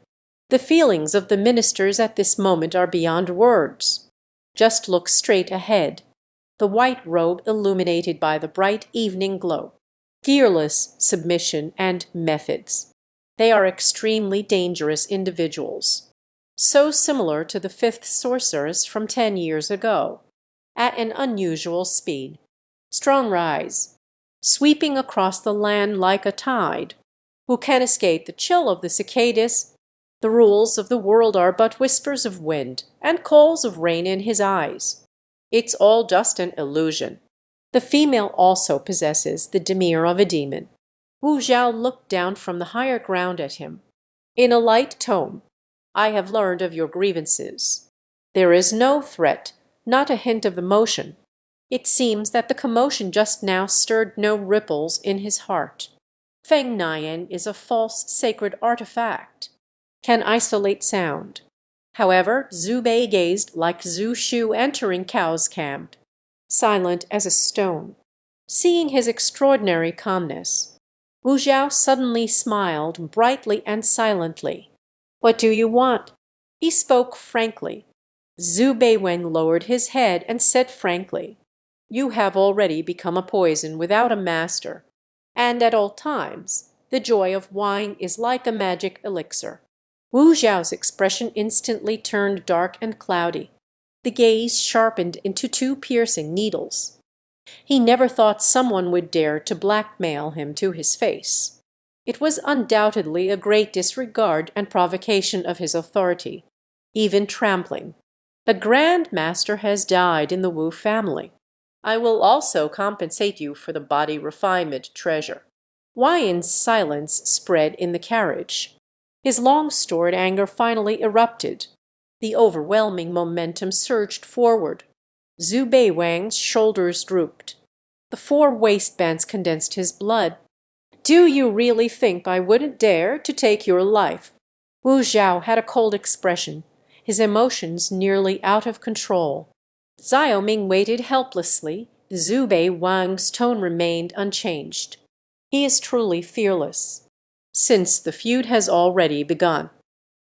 The feelings of the ministers at this moment are beyond words. Just look straight ahead. The white robe illuminated by the bright evening glow. Fearless submission and methods. They are extremely dangerous individuals. So similar to the fifth sorceress from 10 years ago. At an unusual speed. Strong rise. Sweeping across the land like a tide. Who can escape the chill of the cicadas? The rules of the world are but whispers of wind and coals of rain in his eyes. It's all just an illusion. The female also possesses the demeanor of a demon. Wu Zhao looked down from the higher ground at him. In a light tone, "I have learned of your grievances." There is no threat, not a hint of emotion. It seems that the commotion just now stirred no ripples in his heart. Feng Nian is a false sacred artifact. Can isolate sound. However, Zhu Bei gazed like Zhu Shu entering Cao's camp, silent as a stone. Seeing his extraordinary calmness, Wu Zhao suddenly smiled brightly and silently. "What do you want?" He spoke frankly. Zhu Beiwen lowered his head and said frankly, "You have already become a poison without a master, and at all times the joy of wine is like a magic elixir." Wu Zhao's expression instantly turned dark and cloudy. The gaze sharpened into two piercing needles. He never thought someone would dare to blackmail him to his face. It was undoubtedly a great disregard and provocation of his authority, even trampling. "The Grand Master has died in the Wu family. I will also compensate you for the body refinement treasure." Waiyan's silence spread in the carriage. His long-stored anger finally erupted. The overwhelming momentum surged forward. Zhu Beiwang's shoulders drooped. The four waistbands condensed his blood. "Do you really think I wouldn't dare to take your life?" Wu Zhao had a cold expression, his emotions nearly out of control. Xiaoming waited helplessly. Zhu Beiwang's tone remained unchanged. "He is truly fearless. Since the feud has already begun.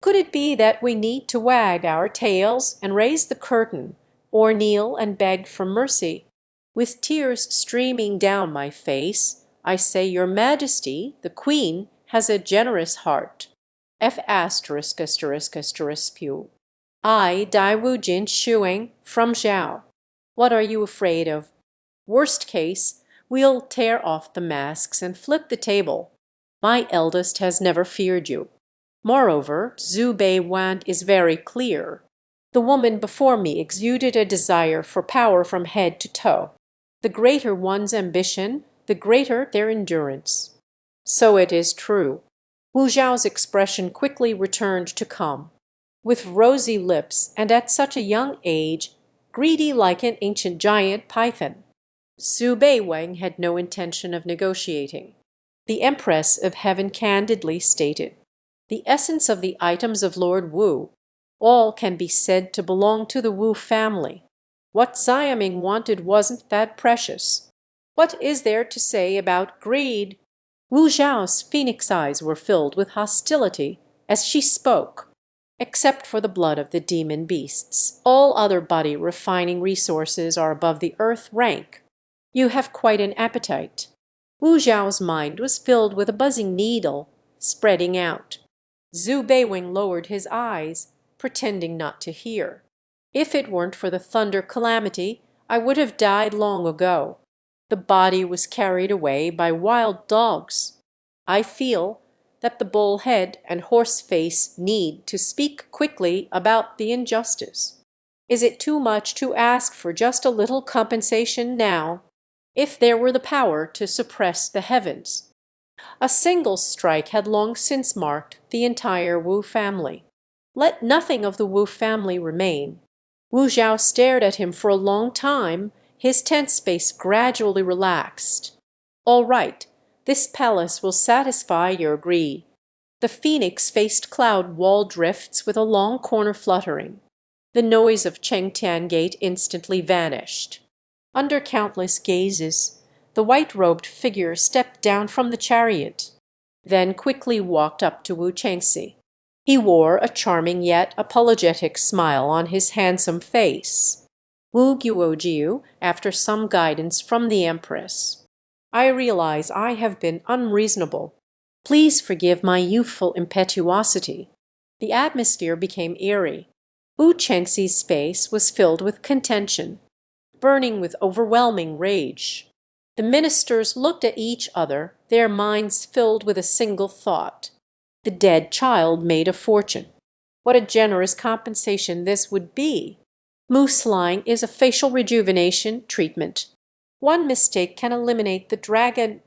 Could it be that we need to wag our tails and raise the curtain, or kneel and beg for mercy? With tears streaming down my face, I say your Majesty, the Queen, has a generous heart. F asterisk asterisk asterisk pew. I, Dai Wu Jin Shuang, from Zhao. What are you afraid of? Worst case, we'll tear off the masks and flip the table. My eldest has never feared you. Moreover, Zhu Beiwang is very clear. The woman before me exuded a desire for power from head to toe. The greater one's ambition, the greater their endurance." "So it is true." Wu Zhao's expression quickly returned to calm. With rosy lips, and at such a young age, greedy like an ancient giant python. Zhu Beiwang had no intention of negotiating. The Empress of Heaven candidly stated, "The essence of the items of Lord Wu, all can be said to belong to the Wu family. What Xiaoming wanted wasn't that precious. What is there to say about greed?" Wu Zhao's phoenix eyes were filled with hostility as she spoke. "Except for the blood of the demon beasts, all other body refining resources are above the earth rank. You have quite an appetite." Wu Zhao's mind was filled with a buzzing needle, spreading out. Zhu Beiwang lowered his eyes, pretending not to hear. "If it weren't for the thunder calamity, I would have died long ago. The body was carried away by wild dogs. I feel that the bull head and horse face need to speak quickly about the injustice. Is it too much to ask for just a little compensation now? If there were the power to suppress the heavens." A single strike had long since marked the entire Wu family. Let nothing of the Wu family remain. Wu Zhao stared at him for a long time, his tense face gradually relaxed. "All right, this palace will satisfy your greed." The phoenix faced cloud wall drifts with a long corner fluttering. The noise of Chengtian Gate instantly vanished. Under countless gazes, the white-robed figure stepped down from the chariot, then quickly walked up to Wu Chengxi. He wore a charming yet apologetic smile on his handsome face. "Wu Guojiu, after some guidance from the Empress, I realize I have been unreasonable. Please forgive my youthful impetuosity." The atmosphere became eerie. Wu Chengxi's face was filled with contention, burning with overwhelming rage. The ministers looked at each other, their minds filled with a single thought. The dead child made a fortune. What a generous compensation this would be! Moose-lying is a facial rejuvenation treatment. One mistake can eliminate the dragon.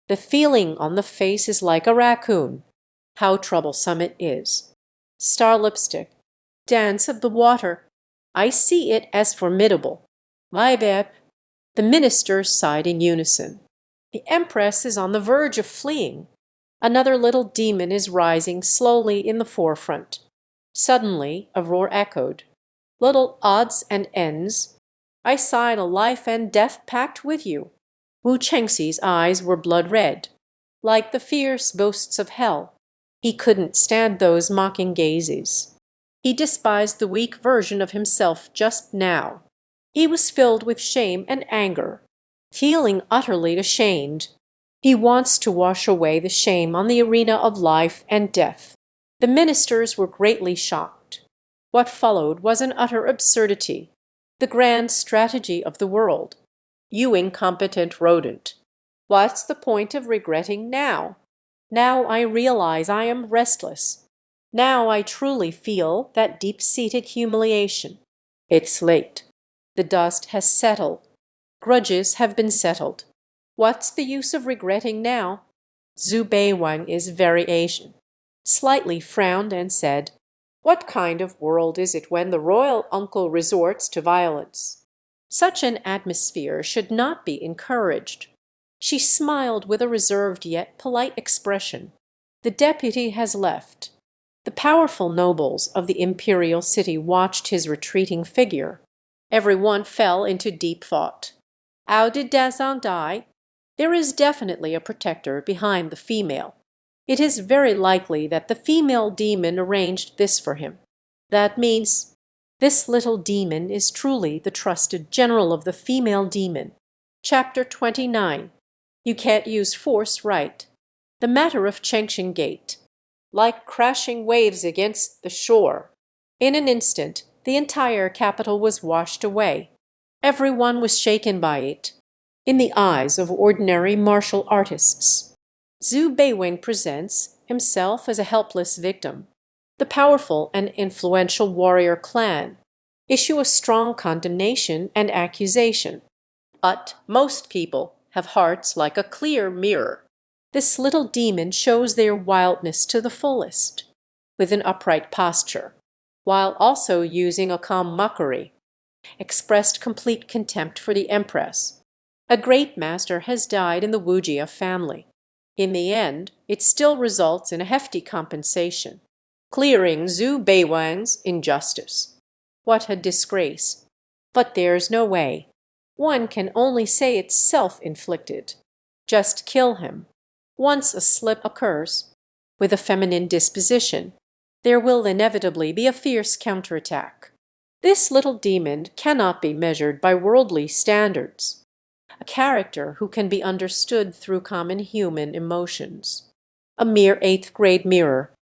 The feeling on the face is like a raccoon. How troublesome it is. Star lipstick. Dance of the water. I see it as formidable. My bad. The ministers sighed in unison. The Empress is on the verge of fleeing. Another little demon is rising slowly in the forefront. Suddenly a roar echoed. "Little odds and ends. I sign a life and death pact with you." Wu Chengxi's eyes were blood red, like the fierce ghosts of hell. He couldn't stand those mocking gazes. He despised the weak version of himself just now. He was filled with shame and anger, feeling utterly ashamed. He wants to wash away the shame on the arena of life and death. The ministers were greatly shocked. What followed was an utter absurdity. The grand strategy of the world. "You incompetent rodent. What's the point of regretting now? Now I realize I am restless. Now I truly feel that deep-seated humiliation. It's late. The dust has settled. Grudges have been settled. What's the use of regretting now?" Zhu Beiwang is very Asian. Slightly frowned and said, What kind of world is it when the royal uncle resorts to violence? Such an atmosphere should not be encouraged. She smiled with a reserved yet polite expression. The deputy has left. The powerful nobles of the imperial city watched his retreating figure. Every one fell into deep thought. How did Dazan die? There is definitely a protector behind the female. It is very likely that the female demon arranged this for him. That means this little demon is truly the trusted general of the female demon. Chapter 29. You can't use force right. The matter of Chengxin Gate. Like crashing waves against the shore. In an instant, the entire capital was washed away. Everyone was shaken by it. In the eyes of ordinary martial artists, Zhu Beiwing presents himself as a helpless victim. The powerful and influential warrior clan issue a strong condemnation and accusation. But most people have hearts like a clear mirror. This little demon shows their wildness to the fullest, with an upright posture, while also using a calm mockery, expressed complete contempt for the empress. A great master has died in the Wujia family. In the end, it still results in a hefty compensation, clearing Zhu Beiwang's injustice. What a disgrace! But there's no way. One can only say it's self-inflicted. Just kill him. Once a slip occurs, with a feminine disposition, there will inevitably be a fierce counterattack. This little demon cannot be measured by worldly standards. A character who can be understood through common human emotions. A mere eighth-grade mirror,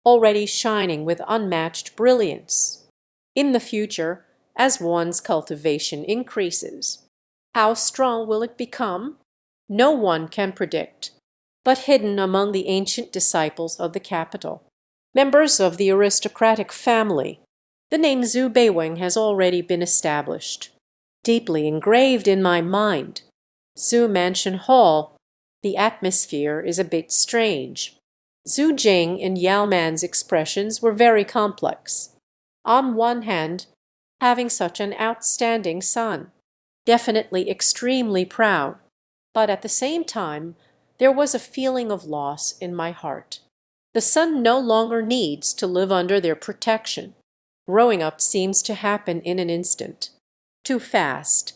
already shining with unmatched brilliance. In the future, as one's cultivation increases, how strong will it become? No one can predict, but hidden among the ancient disciples of the capital, members of the aristocratic family, the name Zhu Beiwing has already been established, deeply engraved in my mind. Zhu Mansion Hall, the atmosphere is a bit strange. Zhu Jing and Yao Man's expressions were very complex. On one hand, having such an outstanding son, definitely extremely proud, but at the same time there was a feeling of loss in my heart. The son no longer needs to live under their protection. Growing up seems to happen in an instant. Too fast.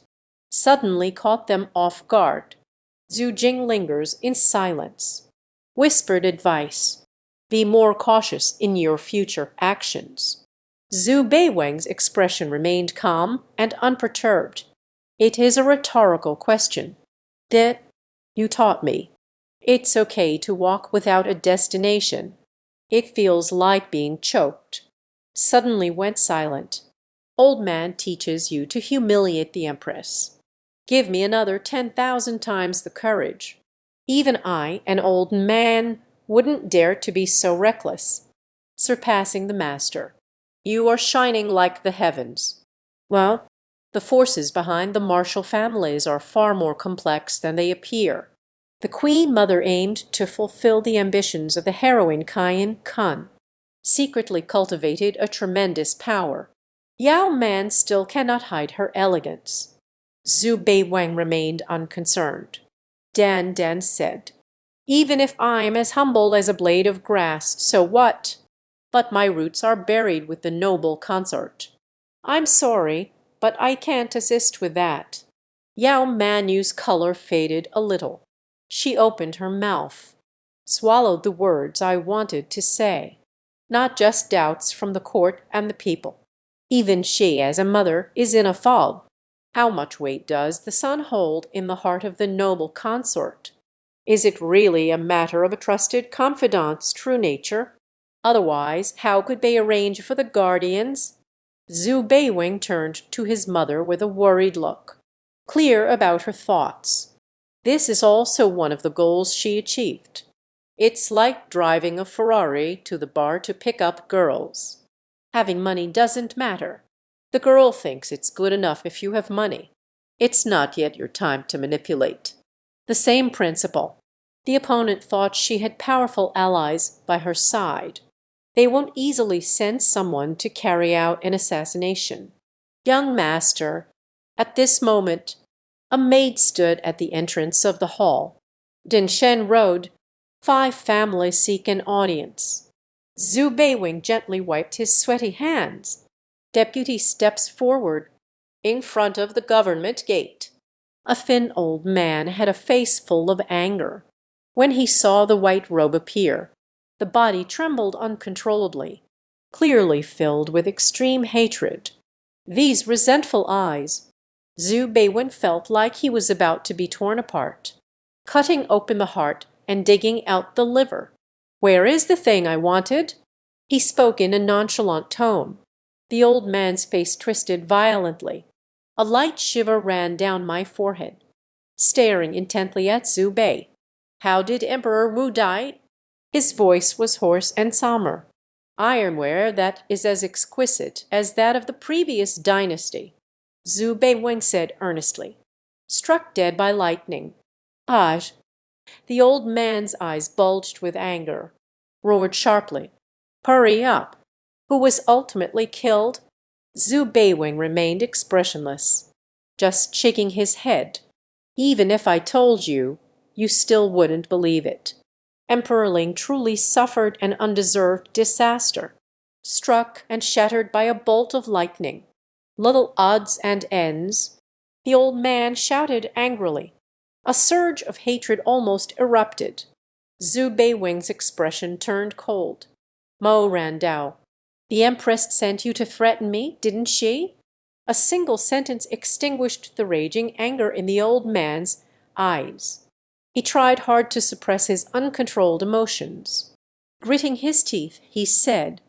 Suddenly caught them off guard. Zhu Jing lingers in silence. Whispered advice. Be more cautious in your future actions. Zhu Beiwang's expression remained calm and unperturbed. It is a rhetorical question. Did you taught me? It's okay to walk without a destination. It feels like being choked. Suddenly went silent. Old man teaches you to humiliate the empress. Give me another 10,000 times the courage. Even I, an old man, wouldn't dare to be so reckless. Surpassing the master. You are shining like the heavens. Well, the forces behind the martial families are far more complex than they appear. The queen mother aimed to fulfill the ambitions of the heroine Cayenne Kun, secretly cultivated a tremendous power. Yao Man still cannot hide her elegance. Zhu Beiwang remained unconcerned. Dan said, even if I am as humble as a blade of grass, so what? But my roots are buried with the noble consort. I'm sorry, but I can't assist with that. Yao Manu's color faded a little. She opened her mouth, swallowed the words I wanted to say. Not just doubts from the court and the people. Even she, as a mother, is in a fog. How much weight does the son hold in the heart of the noble consort? Is it really a matter of a trusted confidant's true nature? Otherwise, how could they arrange for the guardians? Zhu Beiwing turned to his mother with a worried look, clear about her thoughts. This is also one of the goals she achieved. It's like driving a Ferrari to the bar to pick up girls. Having money doesn't matter. The girl thinks it's good enough if you have money. It's not yet your time to manipulate. The same principle. The opponent thought she had powerful allies by her side. They won't easily send someone to carry out an assassination. Young master, at this moment a maid stood at the entrance of the hall. Din Shen rode. 5 families seek an audience. Zhu Beiwing gently wiped his sweaty hands. Deputy steps forward in front of the government gate. A thin old man had a face full of anger. When he saw the white robe appear, the body trembled uncontrollably, clearly filled with extreme hatred. These resentful eyes, Zhu Beiwen felt like he was about to be torn apart, cutting open the heart and digging out the liver. "Where is the thing I wanted?" He spoke in a nonchalant tone. The old man's face twisted violently. A light shiver ran down my forehead. Staring intently at Zhu Bei. "How did Emperor Wu die?" His voice was hoarse and somber. "Ironware that is as exquisite as that of the previous dynasty," Zhu Beiwen said earnestly. "Struck dead by lightning." "Ah!" The old man's eyes bulged with anger. Roared sharply, "Hurry up! Who was ultimately killed?" Zhu Beiwing remained expressionless, just shaking his head. "Even if I told you, you still wouldn't believe it. Emperor Ling truly suffered an undeserved disaster, struck and shattered by a bolt of lightning. Little odds and ends." The old man shouted angrily. A surge of hatred almost erupted. Zhu Beiwing's expression turned cold. "Mo Randao, the Empress sent you to threaten me, didn't she?" A single sentence extinguished the raging anger in the old man's eyes. He tried hard to suppress his uncontrolled emotions. Gritting his teeth, he said,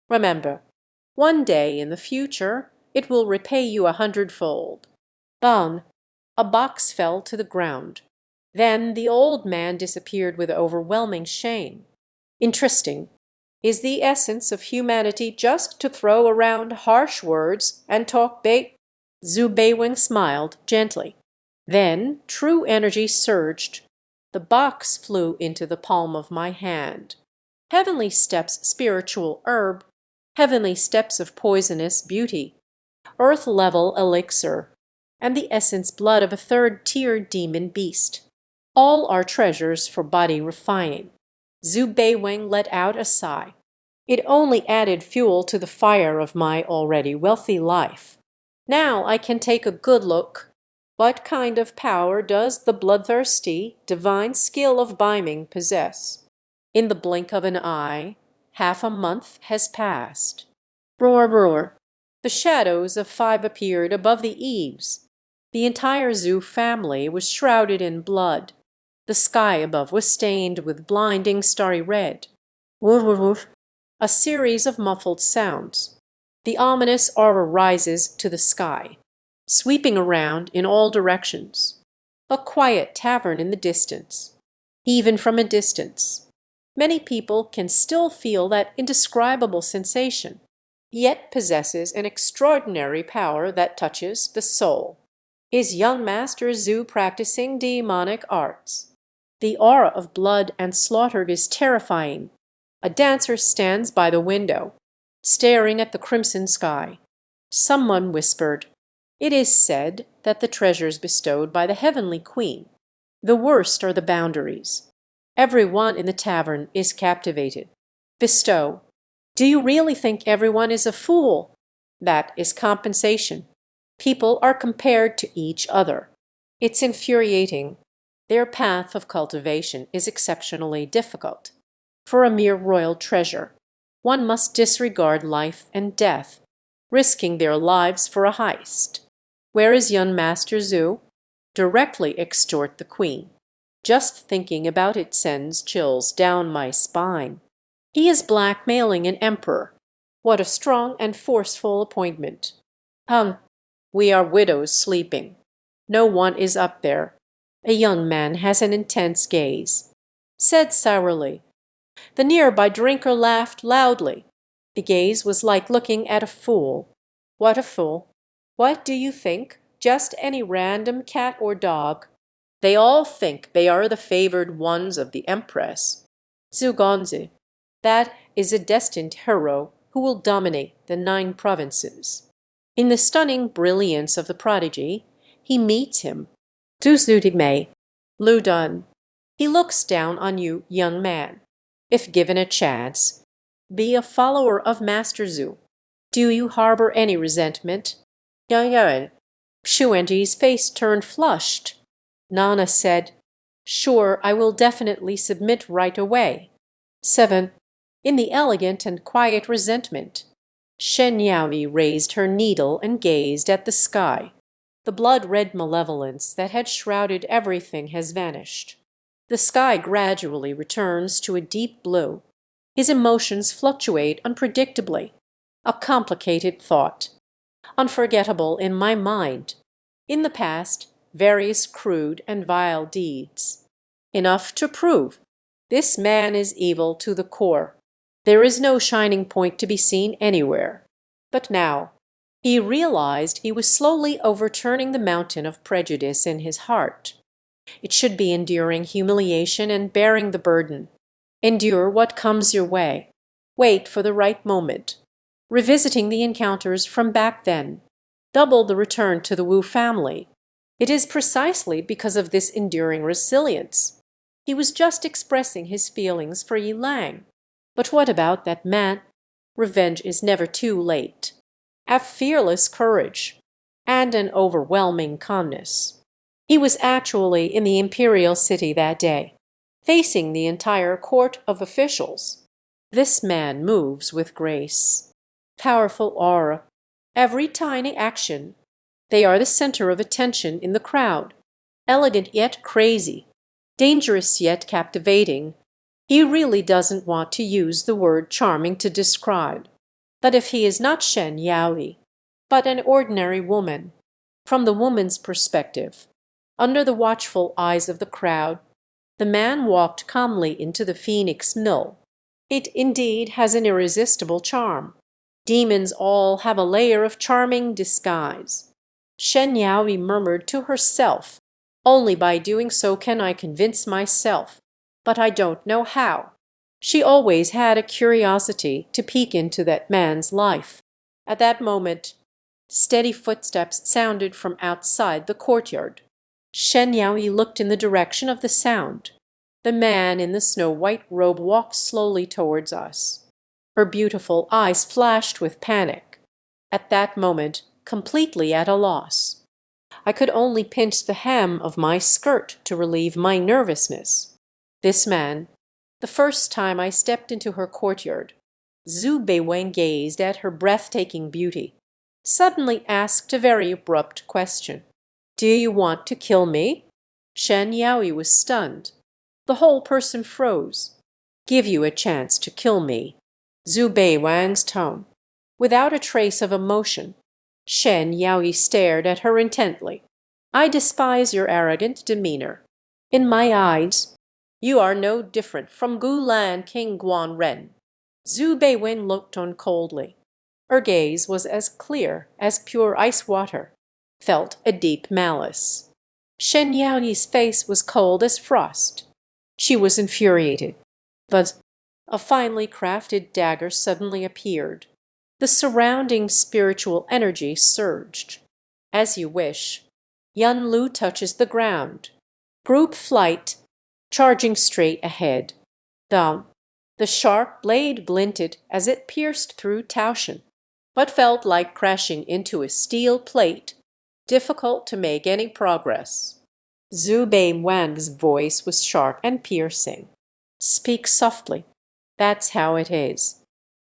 "Remember, one day in the future it will repay you 100-fold." Bang! A box fell to the ground. Then the old man disappeared with overwhelming shame. Interesting. Is the essence of humanity just to throw around harsh words and talk bait? Zhu Beiwen smiled gently. Then true energy surged. The box flew into the palm of my hand. Heavenly steps spiritual herb, heavenly steps of poisonous beauty, earth-level elixir, and the essence blood of a third-tier demon beast. All are treasures for body refining. Zhu Beiwing let out a sigh. It only added fuel to the fire of my already wealthy life. Now I can take a good look. What kind of power does the bloodthirsty, divine skill of Beiming possess? In the blink of an eye, half a month has passed. Roar, roar. The shadows of 5 appeared above the eaves. The entire Zhu family was shrouded in blood. The sky above was stained with blinding starry red. Woof, woof, woof. A series of muffled sounds. The ominous aura rises to the sky, sweeping around in all directions. A quiet tavern in the distance. Even from a distance, many people can still feel that indescribable sensation, yet possesses an extraordinary power that touches the soul. Is young Master Zhu practicing demonic arts? The aura of blood and slaughtered is terrifying. A dancer stands by the window, staring at the crimson sky. Someone whispered, "It is said that the treasures bestowed by the heavenly queen, the worst are the boundaries. Everyone in the tavern is captivated. Bestow. Do you really think everyone is a fool? That is compensation. People are compared to each other. It's infuriating. Their path of cultivation is exceptionally difficult. For a mere royal treasure, one must disregard life and death, risking their lives for a heist. Where is young Master Zhu? Directly extort the queen. Just thinking about it sends chills down my spine. He is blackmailing an emperor. What a strong and forceful appointment. We are widows sleeping. No one is up there. A young man has an intense gaze. Said sourly. The nearby drinker laughed loudly. The gaze was like looking at a fool. What a fool! What do you think? Just any random cat or dog. They all think they are the favored ones of the Empress. Zugonzi. That is a destined hero who will dominate the 9 provinces. In the stunning brilliance of the prodigy, he meets him. May, Ludun. He looks down on you, young man. If given a chance, be a follower of Master Zhu. Do you harbor any resentment? Yang Xuanji's face turned flushed. Nana said, "Sure, I will definitely submit right away." 7. In the elegant and quiet resentment, Shen Yaoi raised her needle and gazed at the sky. The blood-red malevolence that had shrouded everything has vanished. The sky gradually returns to a deep blue. His emotions fluctuate unpredictably. A complicated thought. Unforgettable in my mind. In the past, various crude and vile deeds. Enough to prove this man is evil to the core. There is no shining point to be seen anywhere. But now, he realized he was slowly overturning the mountain of prejudice in his heart. It should be enduring humiliation and bearing the burden. Endure what comes your way. Wait for the right moment. Revisiting the encounters from back then. Double the return to the Wu family. It is precisely because of this enduring resilience. He was just expressing his feelings for Yi Lang. But what about that man? Revenge is never too late. A fearless courage and an overwhelming calmness. He was actually in the imperial city that day, facing the entire court of officials. This man moves with grace. Powerful aura. Every tiny action. They are the center of attention in the crowd. Elegant yet crazy. Dangerous yet captivating. He really doesn't want to use the word charming to describe. But if he is not Shen Yaoi, but an ordinary woman, from the woman's perspective, under the watchful eyes of the crowd, the man walked calmly into the Phoenix Mill. It indeed has an irresistible charm. Demons all have a layer of charming disguise. Shen Yaoi murmured to herself, "Only by doing so can I convince myself, but I don't know how." She always had a curiosity to peek into that man's life. At that moment, steady footsteps sounded from outside the courtyard. Shen Yaoi looked in the direction of the sound. The man in the snow-white robe walked slowly towards us. Her beautiful eyes flashed with panic. At that moment, completely at a loss. I could only pinch the hem of my skirt to relieve my nervousness. This man, the first time I stepped into her courtyard, Zhu Beiwen gazed at her breathtaking beauty, suddenly asked a very abrupt question. "Do you want to kill me?" Shen Yaoi was stunned. The whole person froze. "Give you a chance to kill me." Zhu Beiwen's tone, without a trace of emotion. Shen Yaoi stared at her intently. "I despise your arrogant demeanor. In my eyes, you are no different from Gulan King Guan Ren." Zhu Beiwen looked on coldly. Her gaze was as clear as pure ice water, felt a deep malice. Shen Yaoyi's face was cold as frost. She was infuriated. But a finely crafted dagger suddenly appeared. The surrounding spiritual energy surged. "As you wish." Yan Lu touches the ground. Group flight, charging straight ahead. Down. The sharp blade glinted as it pierced through Taoshan, but felt like crashing into a steel plate, difficult to make any progress. Zhu Beiwen's voice was sharp and piercing. "Speak softly. That's how it is.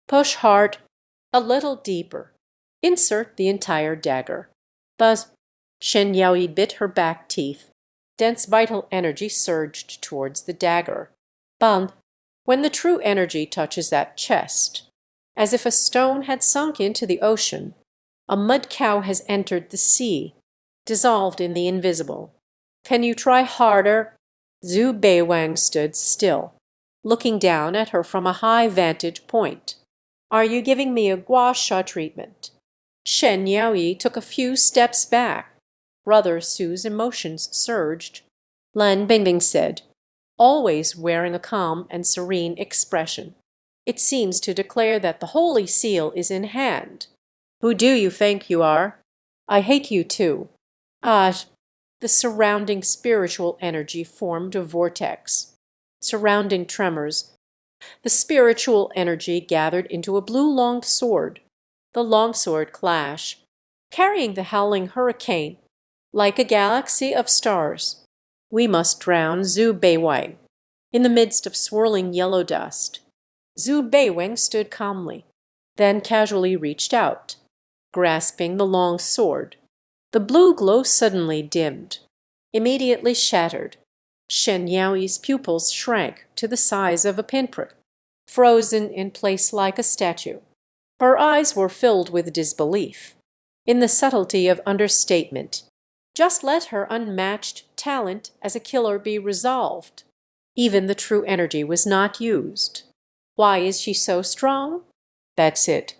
Push hard, a little deeper. Insert the entire dagger." But Shen Yaoi bit her back teeth. Dense vital energy surged towards the dagger. Bang! When the true energy touches that chest, as if a stone had sunk into the ocean, a mud cow has entered the sea, dissolved in the invisible. "Can you try harder?" Zhu Beiwang stood still, looking down at her from a high vantage point. "Are you giving me a gua sha treatment?" Shen Yaoi took a few steps back. Brother Su's emotions surged. Lan Bingbing said, always wearing a calm and serene expression, It seems to declare that the Holy Seal is in hand. Who do you think you are? I hate you too. Ah, the surrounding spiritual energy formed a vortex. Surrounding tremors, the spiritual energy gathered into a blue long sword. The longsword clash, carrying the howling hurricane, like a galaxy of stars. We must drown Zhu Beiwang. In the midst of swirling yellow dust, Zhu Beiwang stood calmly, then casually reached out, grasping the long sword. The blue glow suddenly dimmed, immediately shattered. Shen Yaoyi's pupils shrank to the size of a pinprick, frozen in place like a statue. Her eyes were filled with disbelief, in the subtlety of understatement. Just let her unmatched talent as a killer be resolved. Even the true energy was not used. Why is she so strong? That's it.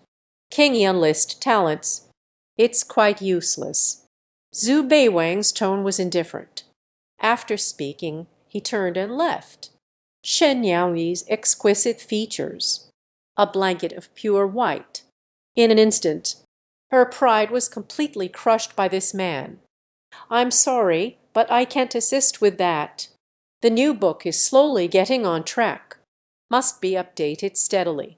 King enlist talents. It's quite useless. Zhu Beiwang's tone was indifferent. After speaking, he turned and left. Shen Yaoyi's exquisite features, a blanket of pure white. In an instant, her pride was completely crushed by this man. I'm sorry, but I can't assist with that. The new book is slowly getting on track. Must be updated steadily.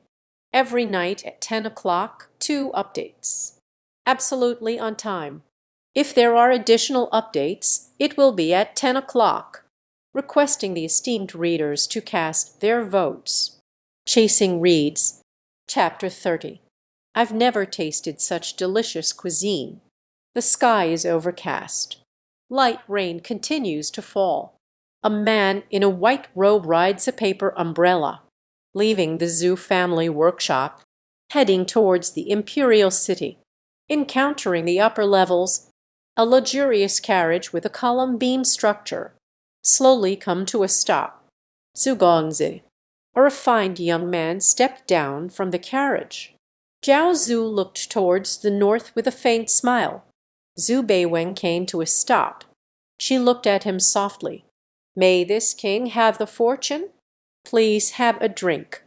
Every night at 10 o'clock, 2 updates. Absolutely on time. If there are additional updates, it will be at 10 o'clock. Requesting the esteemed readers to cast their votes. Chasing Reeds, Chapter 30. I've never tasted such delicious cuisine. The sky is overcast. Light rain continues to fall. A man in a white robe rides a paper umbrella, leaving the Zhu family workshop, heading towards the imperial city. Encountering the upper levels, a luxurious carriage with a column beam structure slowly come to a stop. Zhu Gongzi, a refined young man, stepped down from the carriage. Zhao Zhu looked towards the north with a faint smile. Zhu Beiwang came to a stop. She looked at him softly. May this king have the fortune? Please have a drink.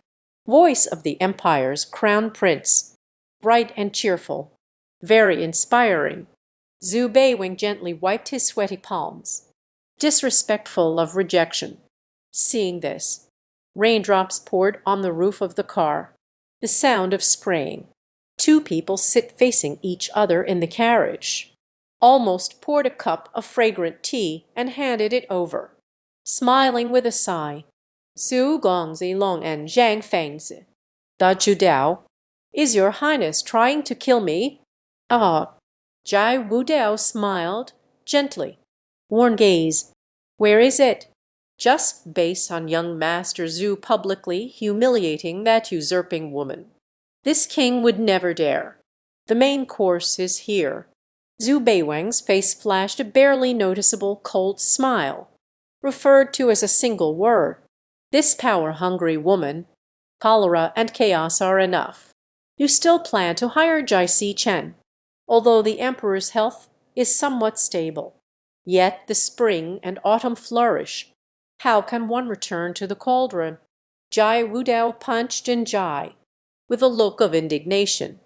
Voice of the empire's crown prince, bright and cheerful, very inspiring. Zhu Beiwang gently wiped his sweaty palms, disrespectful of rejection. Seeing this, raindrops poured on the roof of the car, the sound of spraying. 2 people sit facing each other in the carriage. Almost poured a cup of fragrant tea and handed it over. Smiling with a sigh, Zhu Gongzi Long and Zhang Fengzi. Da Judao, is your highness trying to kill me? Ah. Jai Wudao smiled, gently. Worn gaze. Where is it? Just base on young Master Zhu publicly humiliating that usurping woman. This king would never dare. The main course is here. Zhu Beiwang's face flashed a barely noticeable cold smile, referred to as a single word. This power-hungry woman, cholera and chaos are enough. You still plan to hire Jai Si Chen, although the emperor's health is somewhat stable. Yet the spring and autumn flourish. How can one return to the cauldron? Jai Wudao punched in Jai, with a look of indignation.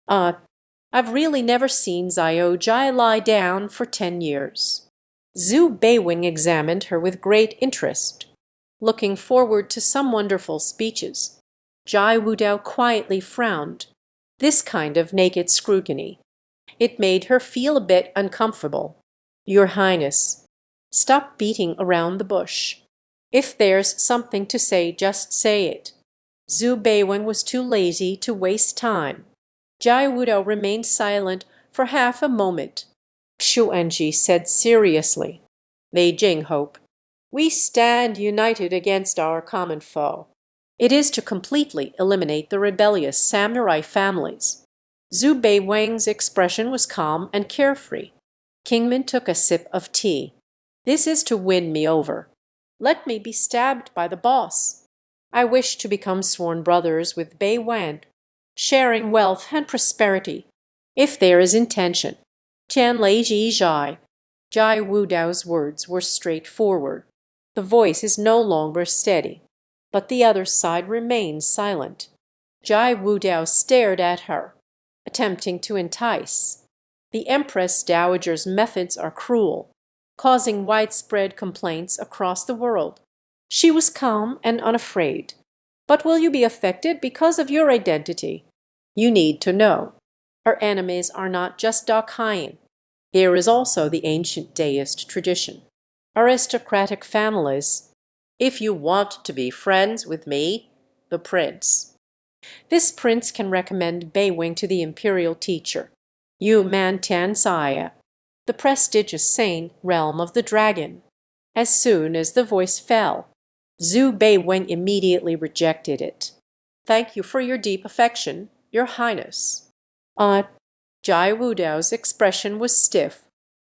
I've really never seen Zhao Jai lie down for 10 years. Zhu Beiwang examined her with great interest, looking forward to some wonderful speeches. Jai Wudao quietly frowned. This kind of naked scrutiny. It made her feel a bit uncomfortable. Your Highness, stop beating around the bush. If there's something to say, just say it. Zhu Beiwang was too lazy to waste time. Jai Wudao remained silent for half a moment. Xu Enji said seriously, Mei Jing hope, we stand united against our common foe. It is to completely eliminate the rebellious samurai families. Zhu Beiwang's expression was calm and carefree. Kingman took a sip of tea. This is to win me over. Let me be stabbed by the boss. I wish to become sworn brothers with Beiwang, sharing wealth and prosperity, if there is intention. Tian Lei Ji Jai. Jai Wudao's words were straightforward. The voice is no longer steady. but the other side remained silent. Jai Wudao stared at her, attempting to entice. The Empress Dowager's methods are cruel, causing widespread complaints across the world. She was calm and unafraid. But will you be affected because of your identity? You need to know. Her enemies are not just Dakhain. There is also the ancient deist tradition. Aristocratic families. If you want to be friends with me, the prince. This prince can recommend Beiwing to the imperial teacher, Yu Mantian Saya, the prestigious sane realm of the dragon. As soon as the voice fell, Zhu Beiwing immediately rejected it. Thank you for your deep affection, Your Highness. Jai Wudao's expression was stiff.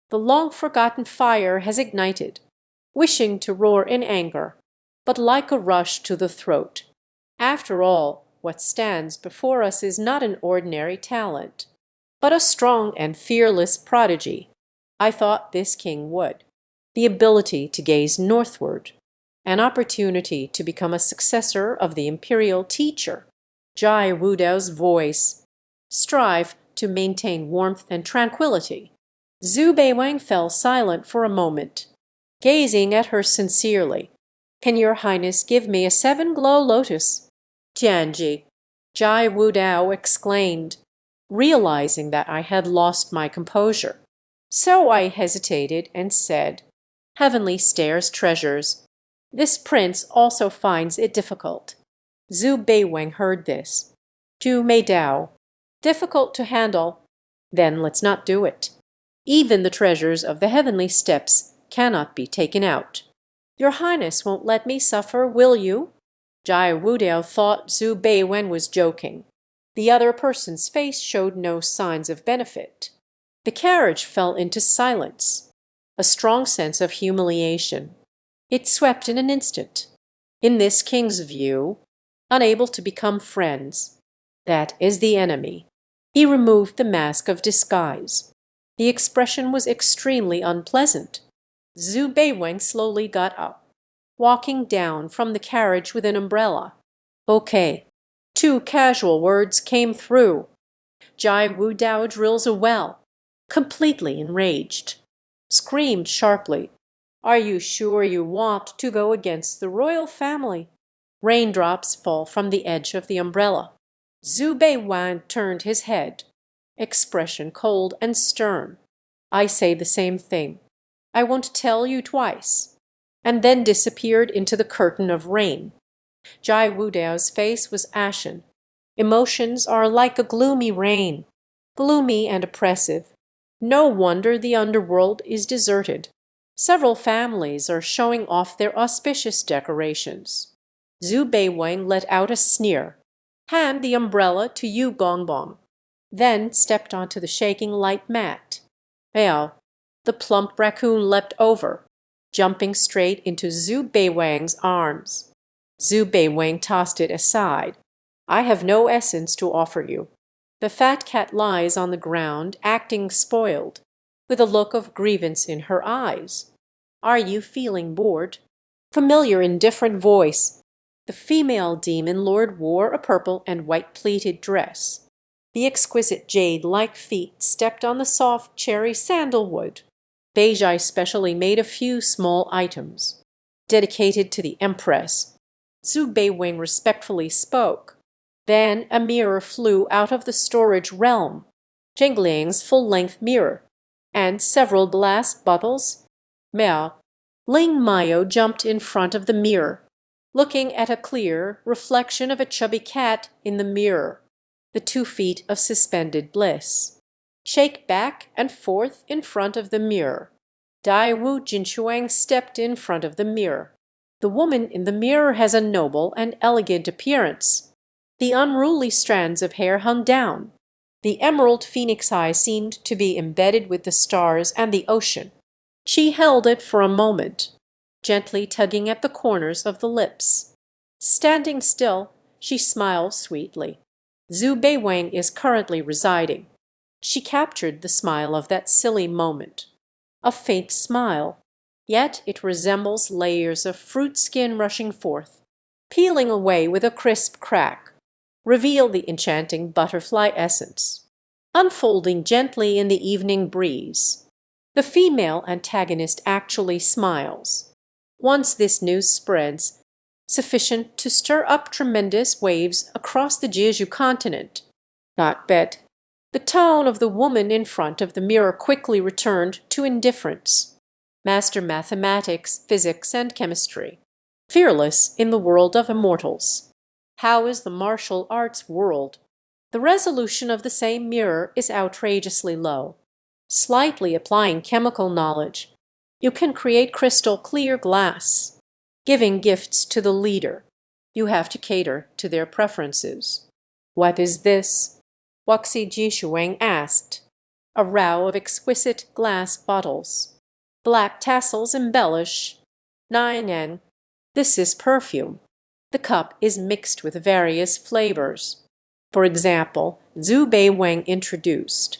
The long-forgotten fire has ignited, wishing to roar in anger, but like a rush to the throat. After all, what stands before us is not an ordinary talent, but a strong and fearless prodigy. I thought this king would. The ability to gaze northward, an opportunity to become a successor of the imperial teacher. Jai Wudao's voice. Strive to maintain warmth and tranquility. Zhu Beiwang fell silent for a moment, gazing at her sincerely. Can your highness give me a 7-glow lotus? Jianji, Jai Wudao exclaimed, realizing that I had lost my composure. So I hesitated and said, Heavenly Stairs treasures. This prince also finds it difficult. Zhu Beiwang heard this. Zhu Meidao. Difficult to handle. Then let's not do it. Even the treasures of the heavenly steps cannot be taken out. Your Highness won't let me suffer, will you? Jai Wudao thought Zhu Beiwen was joking. The other person's face showed no signs of benefit. The carriage fell into silence, a strong sense of humiliation. It swept in an instant. In this king's view, unable to become friends, that is the enemy. He removed the mask of disguise. The expression was extremely unpleasant. Zhu Beiwang slowly got up, walking down from the carriage with an umbrella. Okay. 2 casual words came through. Jai Wudao drills a well, completely enraged. Screamed sharply, Are you sure you want to go against the royal family? Raindrops fall from the edge of the umbrella. Zhu Beiwan turned his head, expression cold and stern. I say the same thing. I won't tell you twice. And then disappeared into the curtain of rain. Jai Wudao's face was ashen. Emotions are like a gloomy rain, gloomy and oppressive. No wonder the underworld is deserted. Several families are showing off their auspicious decorations. Zhu Beiwang let out a sneer. Hand the umbrella to Yu Gongbong, then stepped onto the shaking light mat. Well, the plump raccoon leapt over, jumping straight into Zhu Beiwang's arms. Zhu Beiwang tossed it aside. I have no essence to offer you. The fat cat lies on the ground, acting spoiled, with a look of grievance in her eyes. Are you feeling bored? Familiar indifferent voice. The female demon lord wore a purple and white pleated dress. The exquisite jade-like feet stepped on the soft cherry sandalwood. Beijai specially made a few small items. Dedicated to the Empress. Zhu Beiwing respectfully spoke. Then a mirror flew out of the storage realm. Jingling's full-length mirror. And several glass bottles. Miao. Ling Mayo jumped in front of the mirror, looking at a clear reflection of a chubby cat in the mirror, the 2 feet of suspended bliss. Shake back and forth in front of the mirror. Dai Wu Jinshuang stepped in front of the mirror. The woman in the mirror has a noble and elegant appearance. The unruly strands of hair hung down. The emerald phoenix eye seemed to be embedded with the stars and the ocean. She held it for a moment, gently tugging at the corners of the lips. Standing still, she smiled sweetly. Zhu Beiwang is currently residing. She captured the smile of that silly moment. A faint smile, yet it resembles layers of fruit skin rushing forth. peeling away with a crisp crack, reveal the enchanting butterfly essence, unfolding gently in the evening breeze. The female antagonist actually smiles. Once this news spreads, sufficient to stir up tremendous waves across the Jeju continent. Not bet. The tone of the woman in front of the mirror quickly returned to indifference. Master mathematics, physics, and chemistry. Fearless in the world of immortals. How is the martial arts world? The resolution of the same mirror is outrageously low. Slightly applying chemical knowledge, you can create crystal clear glass. Giving gifts to the leader, you have to cater to their preferences. What is this? Waxi Jishuang asked. A row of exquisite glass bottles. Black tassels embellish. 9N. This is perfume. The cup is mixed with various flavors. For example, Zhu Bei Wang introduced.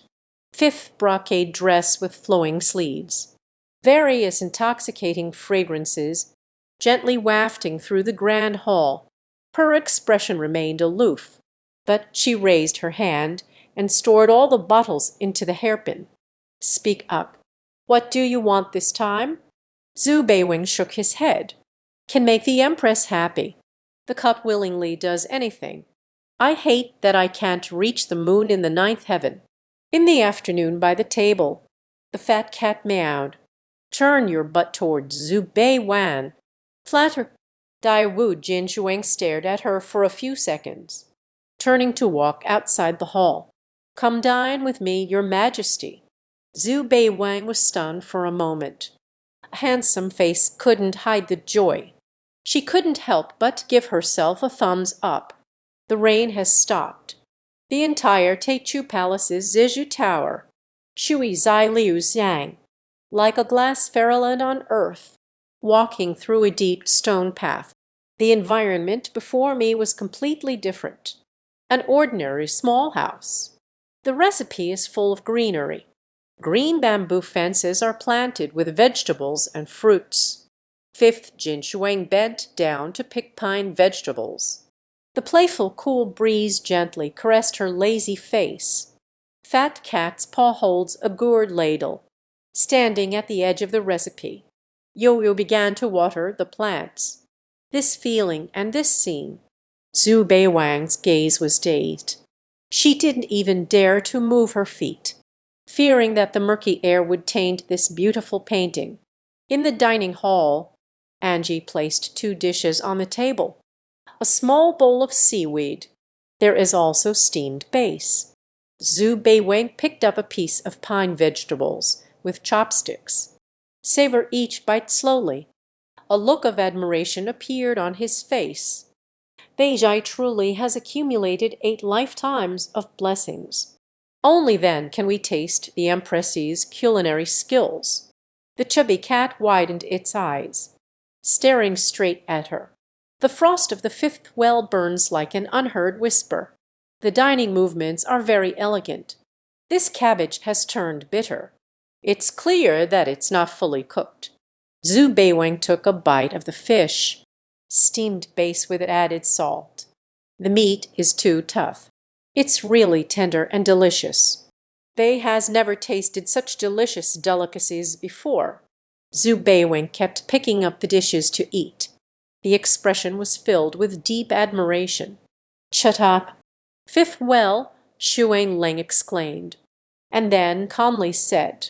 Fifth brocade dress with flowing sleeves. Various intoxicating fragrances gently wafting through the grand hall. Her expression remained aloof, but she raised her hand and stored all the bottles into the hairpin. Speak up. What do you want this time? Zhu Beiwing shook his head. Can make the Empress happy. The cup willingly does anything. I hate that I can't reach the moon in the ninth heaven. In the afternoon by the table, the fat cat meowed. Turn your butt toward Zhu Beiwan. Flatter. Dai Wu Jinshuang stared at her for a few seconds, turning to walk outside the hall. Come dine with me, your majesty. Zhu Beiwang was stunned for a moment. A handsome face couldn't hide the joy. She couldn't help but give herself a thumbs up. The rain has stopped. The entire Teichu Palace's Zizhu Tower, Shui Zai Liu Xiang, like a glass fairyland on earth, walking through a deep stone path. The environment before me was completely different. An ordinary small house. The recipe is full of greenery. Green bamboo fences are planted with vegetables and fruits. Fifth Jinshuang bent down to pick pine vegetables. The playful cool breeze gently caressed her lazy face. Fat cat's paw holds a gourd ladle, standing at the edge of the recipe. Yo-Yo began to water the plants. This feeling and this scene. Zhu Beiwang's gaze was dazed. She didn't even dare to move her feet, fearing that the murky air would taint this beautiful painting. In the dining hall, Angie placed 2 dishes on the table. A small bowl of seaweed. There is also steamed base. Zhu Beiwang picked up a piece of pine vegetables with chopsticks. Savor each bite slowly. A look of admiration appeared on his face. Beijai truly has accumulated 8 lifetimes of blessings. Only then can we taste the Empress's culinary skills. The chubby cat widened its eyes, staring straight at her. The frost of the 5th well burns like an unheard whisper. The dining movements are very elegant. This cabbage has turned bitter. It's clear that it's not fully cooked. Zhu Beiwang took a bite of the fish, steamed base with added salt. The meat is too tough. It's really tender and delicious. Bei has never tasted such delicious delicacies before. Zhu Beiwang kept picking up the dishes to eat. The expression was filled with deep admiration. Shut up. 5th well, Shuang Leng exclaimed, and then calmly said,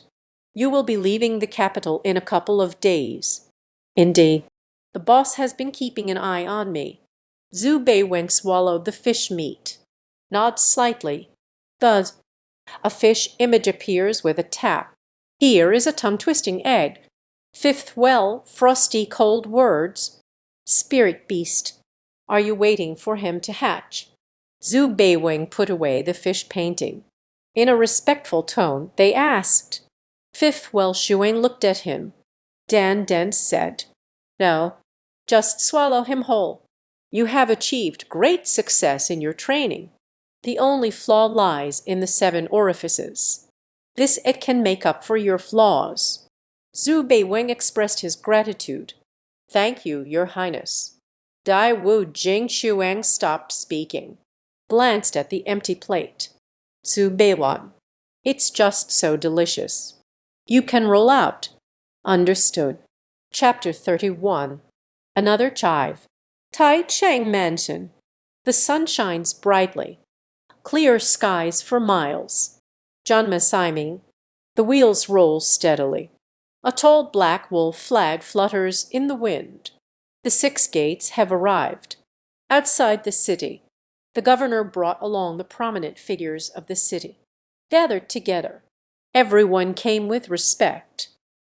You will be leaving the capital in a couple of days. Indeed, the boss has been keeping an eye on me. Zhu Beiwang swallowed the fish meat. Nods slightly. Thud. A fish image appears with a tap. Here is a tongue-twisting egg. 5th well, frosty cold words. Spirit beast, are you waiting for him to hatch? Zhu Beiwang put away the fish painting. In a respectful tone, they asked. 5th well Shuang looked at him. Dan Dent said, No, just swallow him whole. You have achieved great success in your training. The only flaw lies in the 7 orifices. This it can make up for your flaws. Zhu Beiwang expressed his gratitude. Thank you, Your Highness. Dai Wu Jing Shuang stopped speaking, glanced at the empty plate. Zhu Beiwan. It's just so delicious. You can roll out. Understood. Chapter 31. Another chive. Tai Cheng Mansion. The sun shines brightly. Clear skies for miles. Janma Siming. The wheels roll steadily. A tall black wool flag flutters in the wind. The 6 gates have arrived. Outside the city, the governor brought along the prominent figures of the city. Gathered together, everyone came with respect.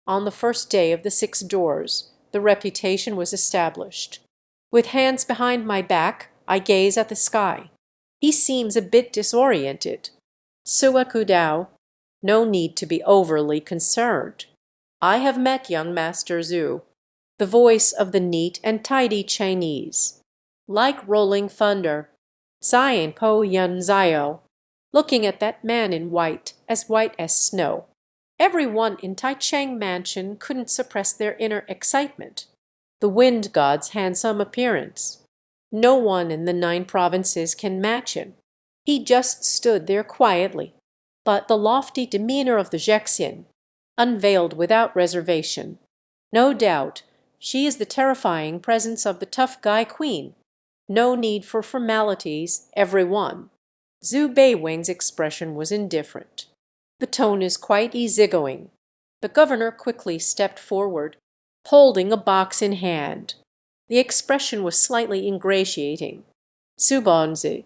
On the first day of the 6 doors, the reputation was established. With hands behind my back, I gaze at the sky. He seems a bit disoriented. Sua Kudao, no need to be overly concerned. I have met young Master Zhu, the voice of the neat and tidy Chinese. Like rolling thunder, Zion Po Yun Zio, looking at that man in white as snow. Everyone in Taichung Mansion couldn't suppress their inner excitement. The wind god's handsome appearance. No one in the 9 provinces can match him. He just stood there quietly, but the lofty demeanor of the Jexin, unveiled without reservation. No doubt, she is the terrifying presence of the tough guy queen. No need for formalities, every one. Zhu Beiwang's expression was indifferent. The tone is quite easygoing. The governor quickly stepped forward, holding a box in hand. The expression was slightly ingratiating. Subonzi,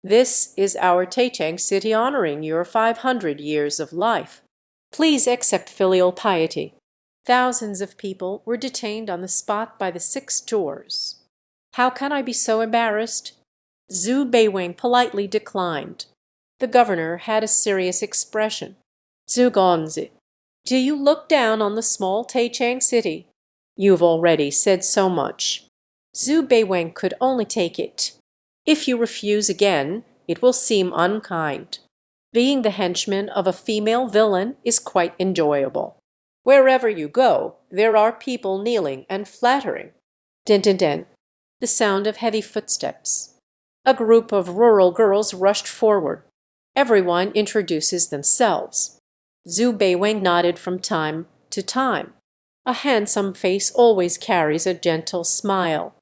this is our Taichung city honoring your 500 years of life. Please accept filial piety. Thousands of people were detained on the spot by the 6 doors. How can I be so embarrassed? Zhu Beiwang politely declined. The governor had a serious expression. Zhu Gonzi, do you look down on the small Taichung city? You've already said so much. Zhu Beiwang could only take it. If you refuse again, it will seem unkind. Being the henchman of a female villain is quite enjoyable. Wherever you go, there are people kneeling and flattering. Din din din. The sound of heavy footsteps. A group of rural girls rushed forward. Everyone introduces themselves. Zhu Beiwang nodded from time to time. A handsome face always carries a gentle smile.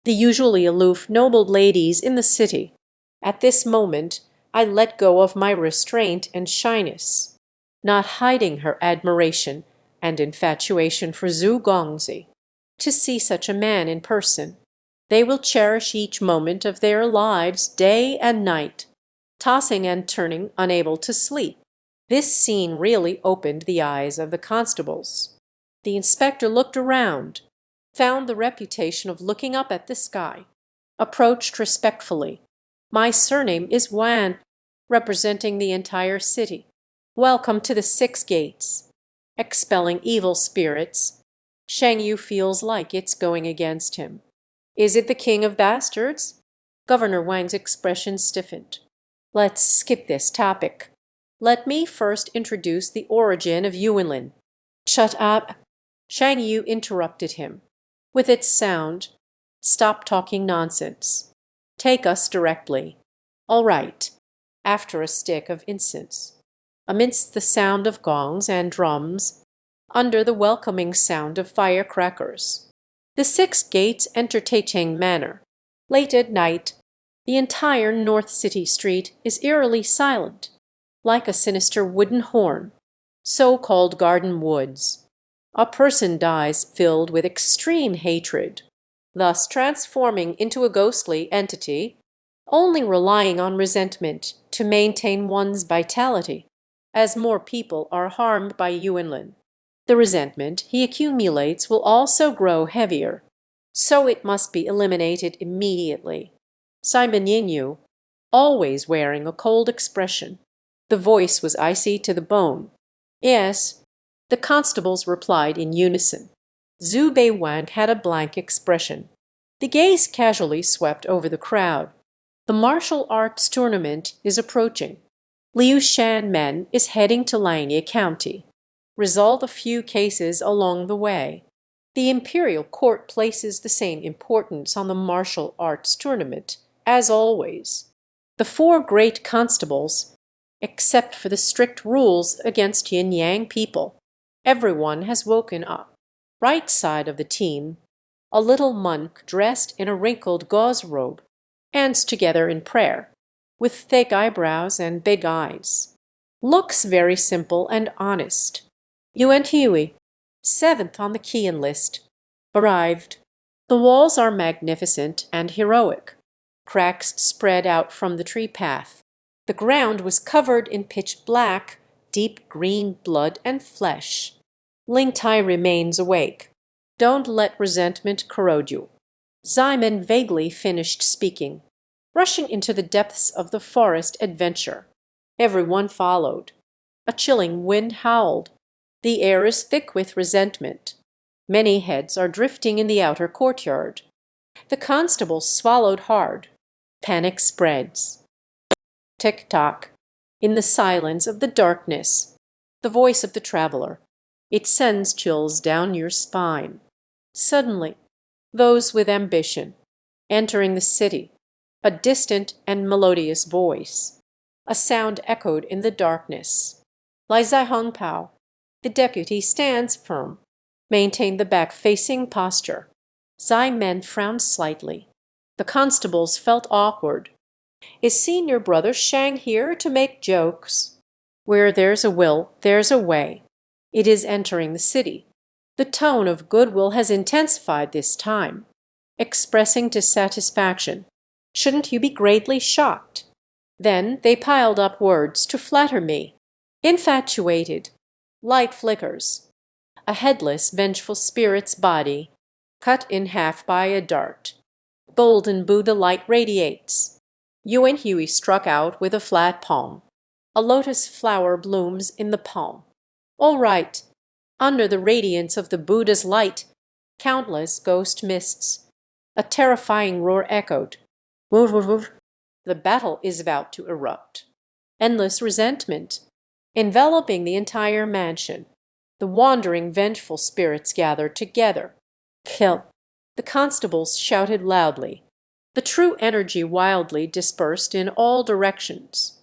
The usually aloof noble ladies in the city. At this moment, I let go of my restraint and shyness, not hiding her admiration and infatuation for Zhu Gongzi. To see such a man in person, they will cherish each moment of their lives day and night, tossing and turning, unable to sleep. This scene really opened the eyes of the constables. The inspector looked around, found the reputation of looking up at the sky, approached respectfully. My surname is Wan, representing the entire city. Welcome to the 6 gates. Expelling evil spirits. Shang Yu feels like it's going against him. Is it the king of bastards? Governor Wang's expression stiffened. Let's skip this topic. Let me first introduce the origin of Yuanlin. Shut up. Shang Yu interrupted him. With its sound, stop talking nonsense. Take us directly. All right. After a stick of incense. Amidst the sound of gongs and drums, under the welcoming sound of firecrackers. The 6 gates enter Taichung Manor. Late at night, the entire North City Street is eerily silent, like a sinister wooden horn, so-called garden woods. A person dies filled with extreme hatred, thus transforming into a ghostly entity, only relying on resentment to maintain one's vitality. As more people are harmed by Yuanlin, the resentment he accumulates will also grow heavier, so it must be eliminated immediately. Simon Yingyu, always wearing a cold expression. The voice was icy to the bone. Yes. The constables replied in unison. Zhu Beiwang had a blank expression. The gaze casually swept over the crowd. The martial arts tournament is approaching. Liu Shan Men is heading to Langye County. Resolve a few cases along the way. The imperial court places the same importance on the martial arts tournament, as always. The four great constables, except for the strict rules against yin-yang people, everyone has woken up. Right side of the team, a little monk dressed in a wrinkled gauze robe, hands together in prayer, with thick eyebrows and big eyes. Looks very simple and honest. Yuan Huey, seventh on the Kian list, arrived. The walls are magnificent and heroic, cracks spread out from the tree path. The ground was covered in pitch black, deep green blood and flesh. Ling Tai remains awake. Don't let resentment corrode you. Ximen vaguely finished speaking, rushing into the depths of the forest adventure. Everyone followed. A chilling wind howled. The air is thick with resentment. Many heads are drifting in the outer courtyard. The constables swallowed hard. Panic spreads. Tick-tock. In the silence of the darkness, the voice of the traveler. It sends chills down your spine. Suddenly, those with ambition, entering the city, a distant and melodious voice. A sound echoed in the darkness. Lai Zai Hong Pao. The deputy stands firm. Maintain the back-facing posture. Ximen frowned slightly. The constables felt awkward. Is senior brother Shang here to make jokes? Where there's a will, there's a way. It is entering the city. The tone of goodwill has intensified this time, expressing dissatisfaction. Shouldn't you be greatly shocked? Then they piled up words to flatter me. Infatuated. Light flickers. A headless, vengeful spirit's body, cut in half by a dart. Golden Buddha light radiates. Yuan Huey struck out with a flat palm. A lotus flower blooms in the palm. All right. Under the radiance of the Buddha's light, countless ghost mists. A terrifying roar echoed. Woof, woof, woof. The battle is about to erupt. Endless resentment, enveloping the entire mansion. The wandering, vengeful spirits gathered together. Kill. The constables shouted loudly. The true energy wildly dispersed in all directions.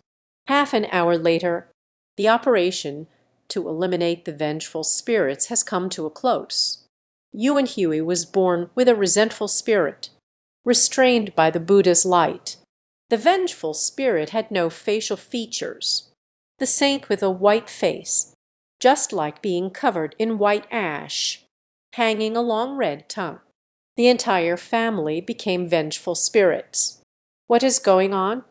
Half an hour later, the operation to eliminate the vengeful spirits has come to a close. Yuan Huey was born with a resentful spirit, restrained by the Buddha's light. The vengeful spirit had no facial features. The saint with a white face, just like being covered in white ash, hanging a long red tongue. The entire family became vengeful spirits. What is going on?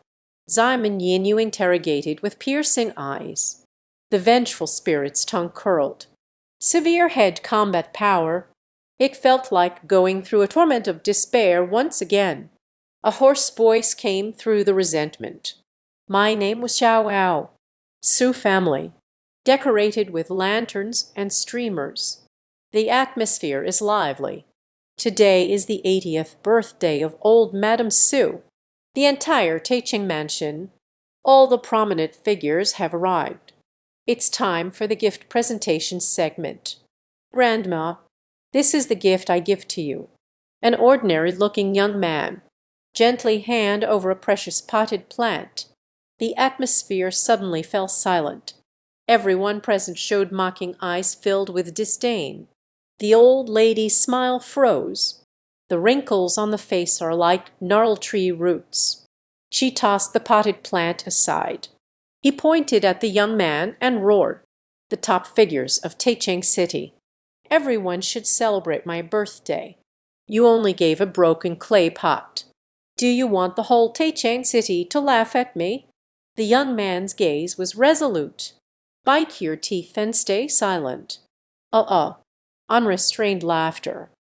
Ximen Yinyu interrogated with piercing eyes. The vengeful spirit's tongue curled. Severe head combat power. It felt like going through a torment of despair once again. A hoarse voice came through the resentment. My name was Xiao Ao. Su family. Decorated with lanterns and streamers. The atmosphere is lively. Today is the 80th birthday of old Madame Su. The entire Taiching mansion, all the prominent figures have arrived. It's time for the gift presentation segment. Grandma, this is the gift I give to you. An ordinary-looking young man. Gently hand over a precious potted plant. The atmosphere suddenly fell silent. Everyone present showed mocking eyes filled with disdain. The old lady's smile froze. The wrinkles on the face are like gnarled tree roots. She tossed the potted plant aside. He pointed at the young man and roared. The top figures of Taichung City. Everyone should celebrate my birthday. You only gave a broken clay pot. Do you want the whole Taichung City to laugh at me? The young man's gaze was resolute. Bite your teeth and stay silent. Unrestrained laughter.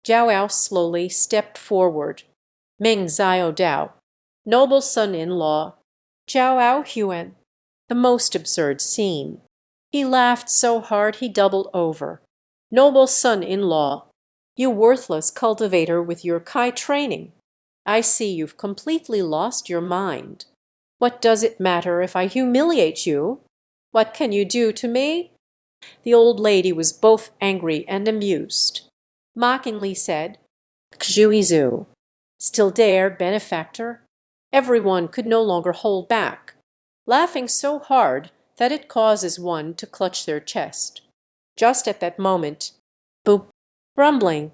Jiao Ao slowly stepped forward. Ming Xiao Dao. Noble son-in-law. Jiao Ao Huan. The most absurd scene. He laughed so hard he doubled over. Noble son-in-law. You worthless cultivator with your Kai training. I see you've completely lost your mind. What does it matter if I humiliate you? What can you do to me? The old lady was both angry and amused. mockingly said Xu. Still there, benefactor? Everyone could no longer hold back, laughing so hard that it causes one to clutch their chest. Just at that moment, boop, rumbling,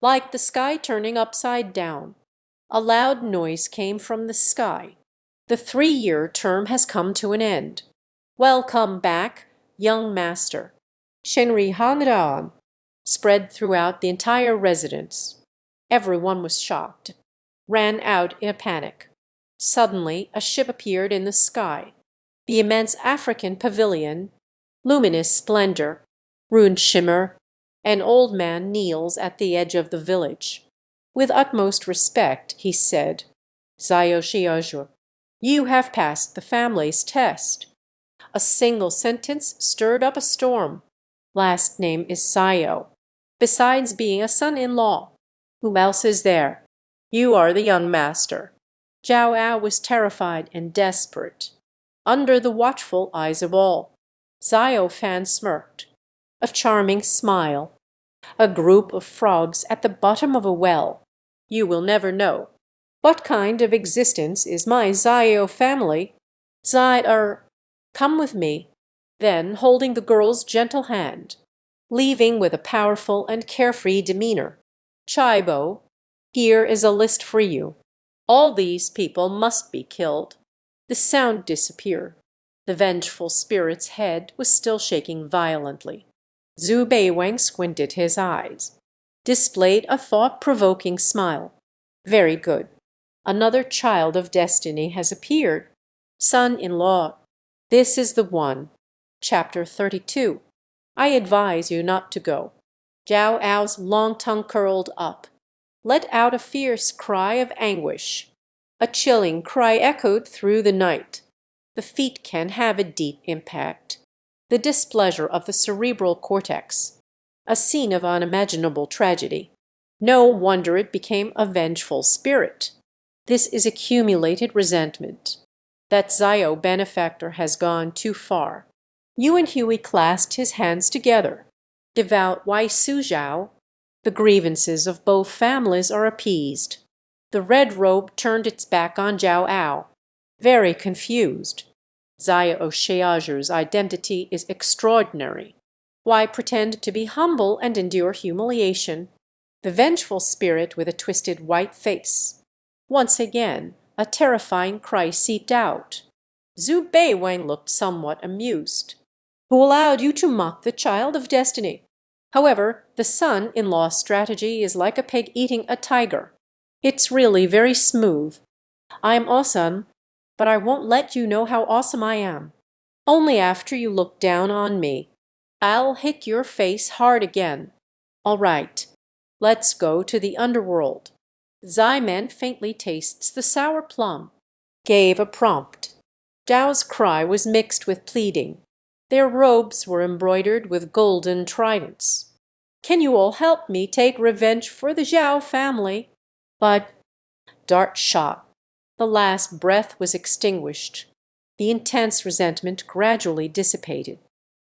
like the sky turning upside down. A loud noise came from the sky. The 3-year term has come to an end. Welcome back, young master. Shenri Hangran spread throughout the entire residence. Everyone was shocked, ran out in a panic. Suddenly a ship appeared in the sky. The immense African pavilion, luminous splendor, ruined shimmer. An old man kneels at the edge of the village. With utmost respect, he said, Zayo, you have passed the family's test. A single sentence stirred up a storm. Last name is Sayo. Besides being a son-in-law, who else is there? You are the young master. Jiao Ao was terrified and desperate. Under the watchful eyes of all, Zio Fan smirked. A charming smile. A group of frogs at the bottom of a well. You will never know. What kind of existence is my Zio family? Come with me. Then, holding the girl's gentle hand, leaving with a powerful and carefree demeanor. Chaibo, here is a list for you. All these people must be killed. The sound disappeared. The vengeful spirit's head was still shaking violently. Zhu Beiwang squinted his eyes, displayed a thought-provoking smile. Very good. Another child of destiny has appeared. Son-in-law. This is the one. Chapter 32. I advise you not to go. Jiao Ao's long tongue curled up, let out a fierce cry of anguish. A chilling cry echoed through the night. The feet can have a deep impact. The displeasure of the cerebral cortex. A scene of unimaginable tragedy. No wonder it became a vengeful spirit. This is accumulated resentment. That Zio benefactor has gone too far. Yuan Hui clasped his hands together. Devout Wai Suzhao. The grievances of both families are appeased. The red robe turned its back on Jiao Ao, very confused. Zaya Oshiaju's identity is extraordinary. Why pretend to be humble and endure humiliation? The vengeful spirit with a twisted white face. Once again, a terrifying cry seeped out. Zhu Beiwang looked somewhat amused. Who allowed you to mock the child of destiny? However, the son-in-law strategy is like a pig eating a tiger. It's really very smooth. I am awesome, but I won't let you know how awesome I am. Only after you look down on me. I'll hit your face hard again. All right, let's go to the underworld. Zyman faintly tastes the sour plum. Gave a prompt. Zhao's cry was mixed with pleading. Their robes were embroidered with golden tridents. Can you all help me take revenge for the Zhao family? But dart shot. The last breath was extinguished. The intense resentment gradually dissipated.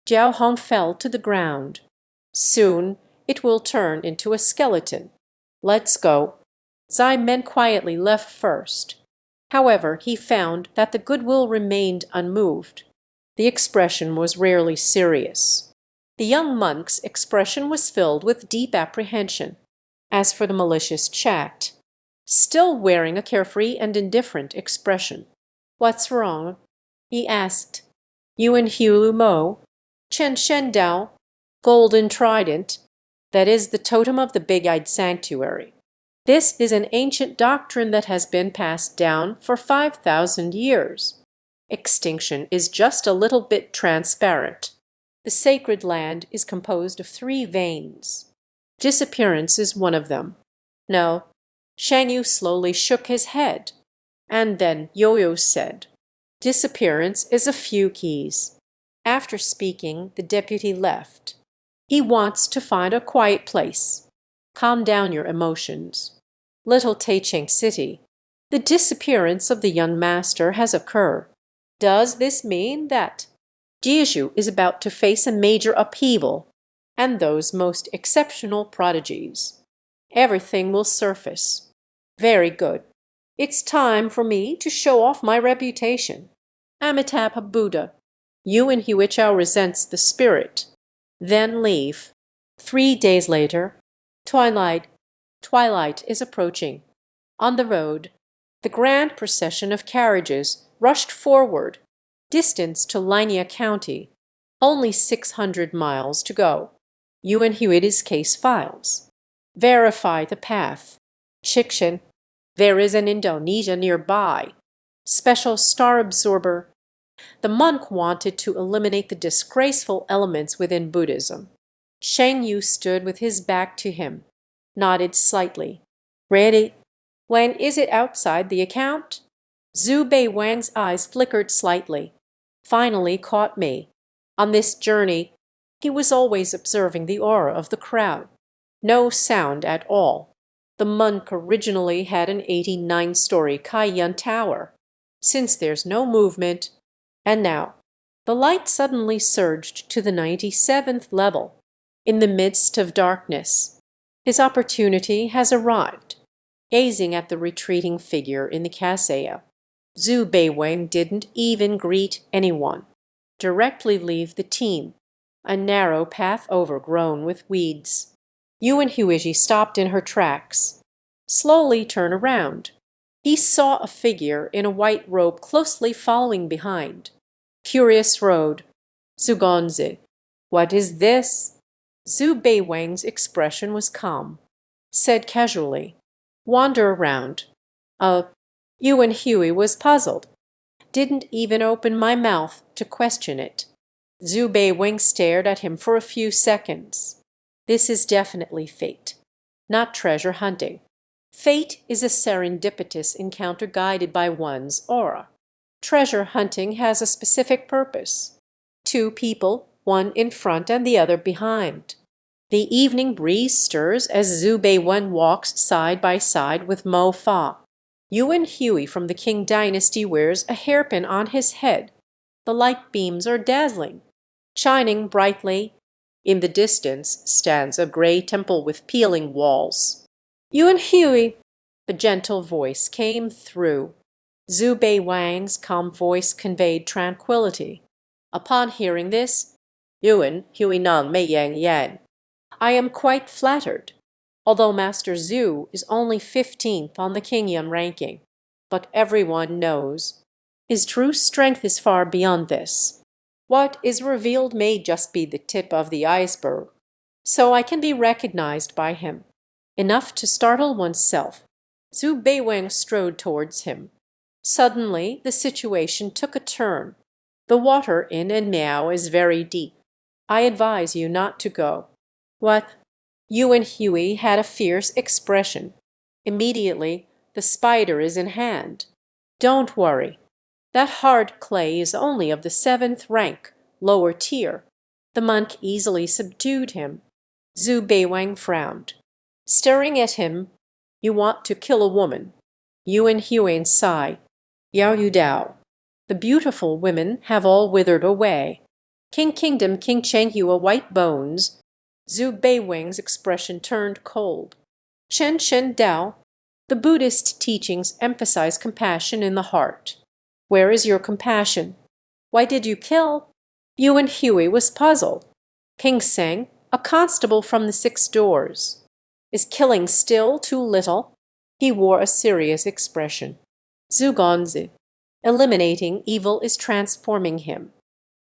Jiao Hong fell to the ground. Soon it will turn into a skeleton. Let's go. Zai Men quietly left first. However, he found that the goodwill remained unmoved. The expression was rarely serious. The young monk's expression was filled with deep apprehension. As for the malicious chat, still wearing a carefree and indifferent expression. What's wrong? He asked. Yuan Hulu Mo, Chen Shendao, Golden Trident, that is the totem of the big-eyed sanctuary. This is an ancient doctrine that has been passed down for 5,000 years. Extinction is just a little bit transparent. The sacred land is composed of 3 veins. Disappearance is one of them. No. Shang Yu slowly shook his head. And then Yo-Yo said, disappearance is a few keys. After speaking, the deputy left. He wants to find a quiet place. Calm down your emotions. Little Taiching City. The disappearance of the young master has occurred. Does this mean that Jishu is about to face a major upheaval? and those most exceptional prodigies. Everything will surface. Very good. It's time for me to show off my reputation. Amitabha Buddha, you in Huichao resents the spirit. Then leave. 3 days later, twilight. Twilight is approaching. On the road, the grand procession of carriages rushed forward. Distance to Linnea County, only 600 miles to go. Yuan Huidi's case files. Verify the path. Chikshin, there is an Indonesia nearby. Special star absorber. The monk wanted to eliminate the disgraceful elements within Buddhism. Sheng Yu stood with his back to him, nodded slightly. Ready? When is it outside the account? Zhu Bei Wang's eyes flickered slightly. Finally caught me. On this journey, he was always observing the aura of the crowd. No sound at all. The monk originally had an 89-story Kaiyuan tower. Since there's no movement, and now the light suddenly surged to the 97th level. In the midst of darkness, his opportunity has arrived. Gazing at the retreating figure in the cassia, Zhu Beiwang didn't even greet anyone. Directly leave the team, a narrow path overgrown with weeds. Yuan Huiji stopped in her tracks. Slowly turn around. He saw a figure in a white robe closely following behind. Curious road. Zugonzi. What is this? Zhu Beiwang's expression was calm. Said casually, wander around. Yuan Hui was puzzled. Didn't even open my mouth to question it. Zhu Beiwang stared at him for a few seconds. This is definitely fate, not treasure hunting. Fate is a serendipitous encounter guided by one's aura. Treasure hunting has a specific purpose. Two people, one in front and the other behind. The evening breeze stirs as Zhu Beiwen walks side by side with Mo Fa. Yuan Hui from the Qing dynasty wears a hairpin on his head. The light beams are dazzling, shining brightly. In the distance stands a gray temple with peeling walls. Yuan Hui, the gentle voice came through. Zhu Beiwang's calm voice conveyed tranquility. Upon hearing this, Yuan Hui Nang Mei Yang Yan. I am quite flattered, although Master Zhu is only 15th on the Qingyun ranking. But everyone knows his true strength is far beyond this. What is revealed may just be the tip of the iceberg, so I can be recognized by him. Enough to startle oneself. Zhu Beiwang strode towards him. Suddenly, the situation took a turn. The water in Enmiao is very deep. I advise you not to go. What? Yuan Hui had a fierce expression. Immediately, the spider is in hand. Don't worry. That hard clay is only of the 7th rank, lower tier. The monk easily subdued him. Zhu Beiwang frowned. Staring at him, you want to kill a woman. Yuan Huan sigh. Yao Yu Dao. The beautiful women have all withered away. King Kingdom King Cheng Hua white bones. Zhu Beiwang's expression turned cold. Shen Shen Dao. The Buddhist teachings emphasize compassion in the heart. Where is your compassion? Why did you kill? Yuan Hui was puzzled. King Seng, a constable from the 6 doors. Is killing still too little? He wore a serious expression. Zhu Gonzi. Eliminating evil is transforming him.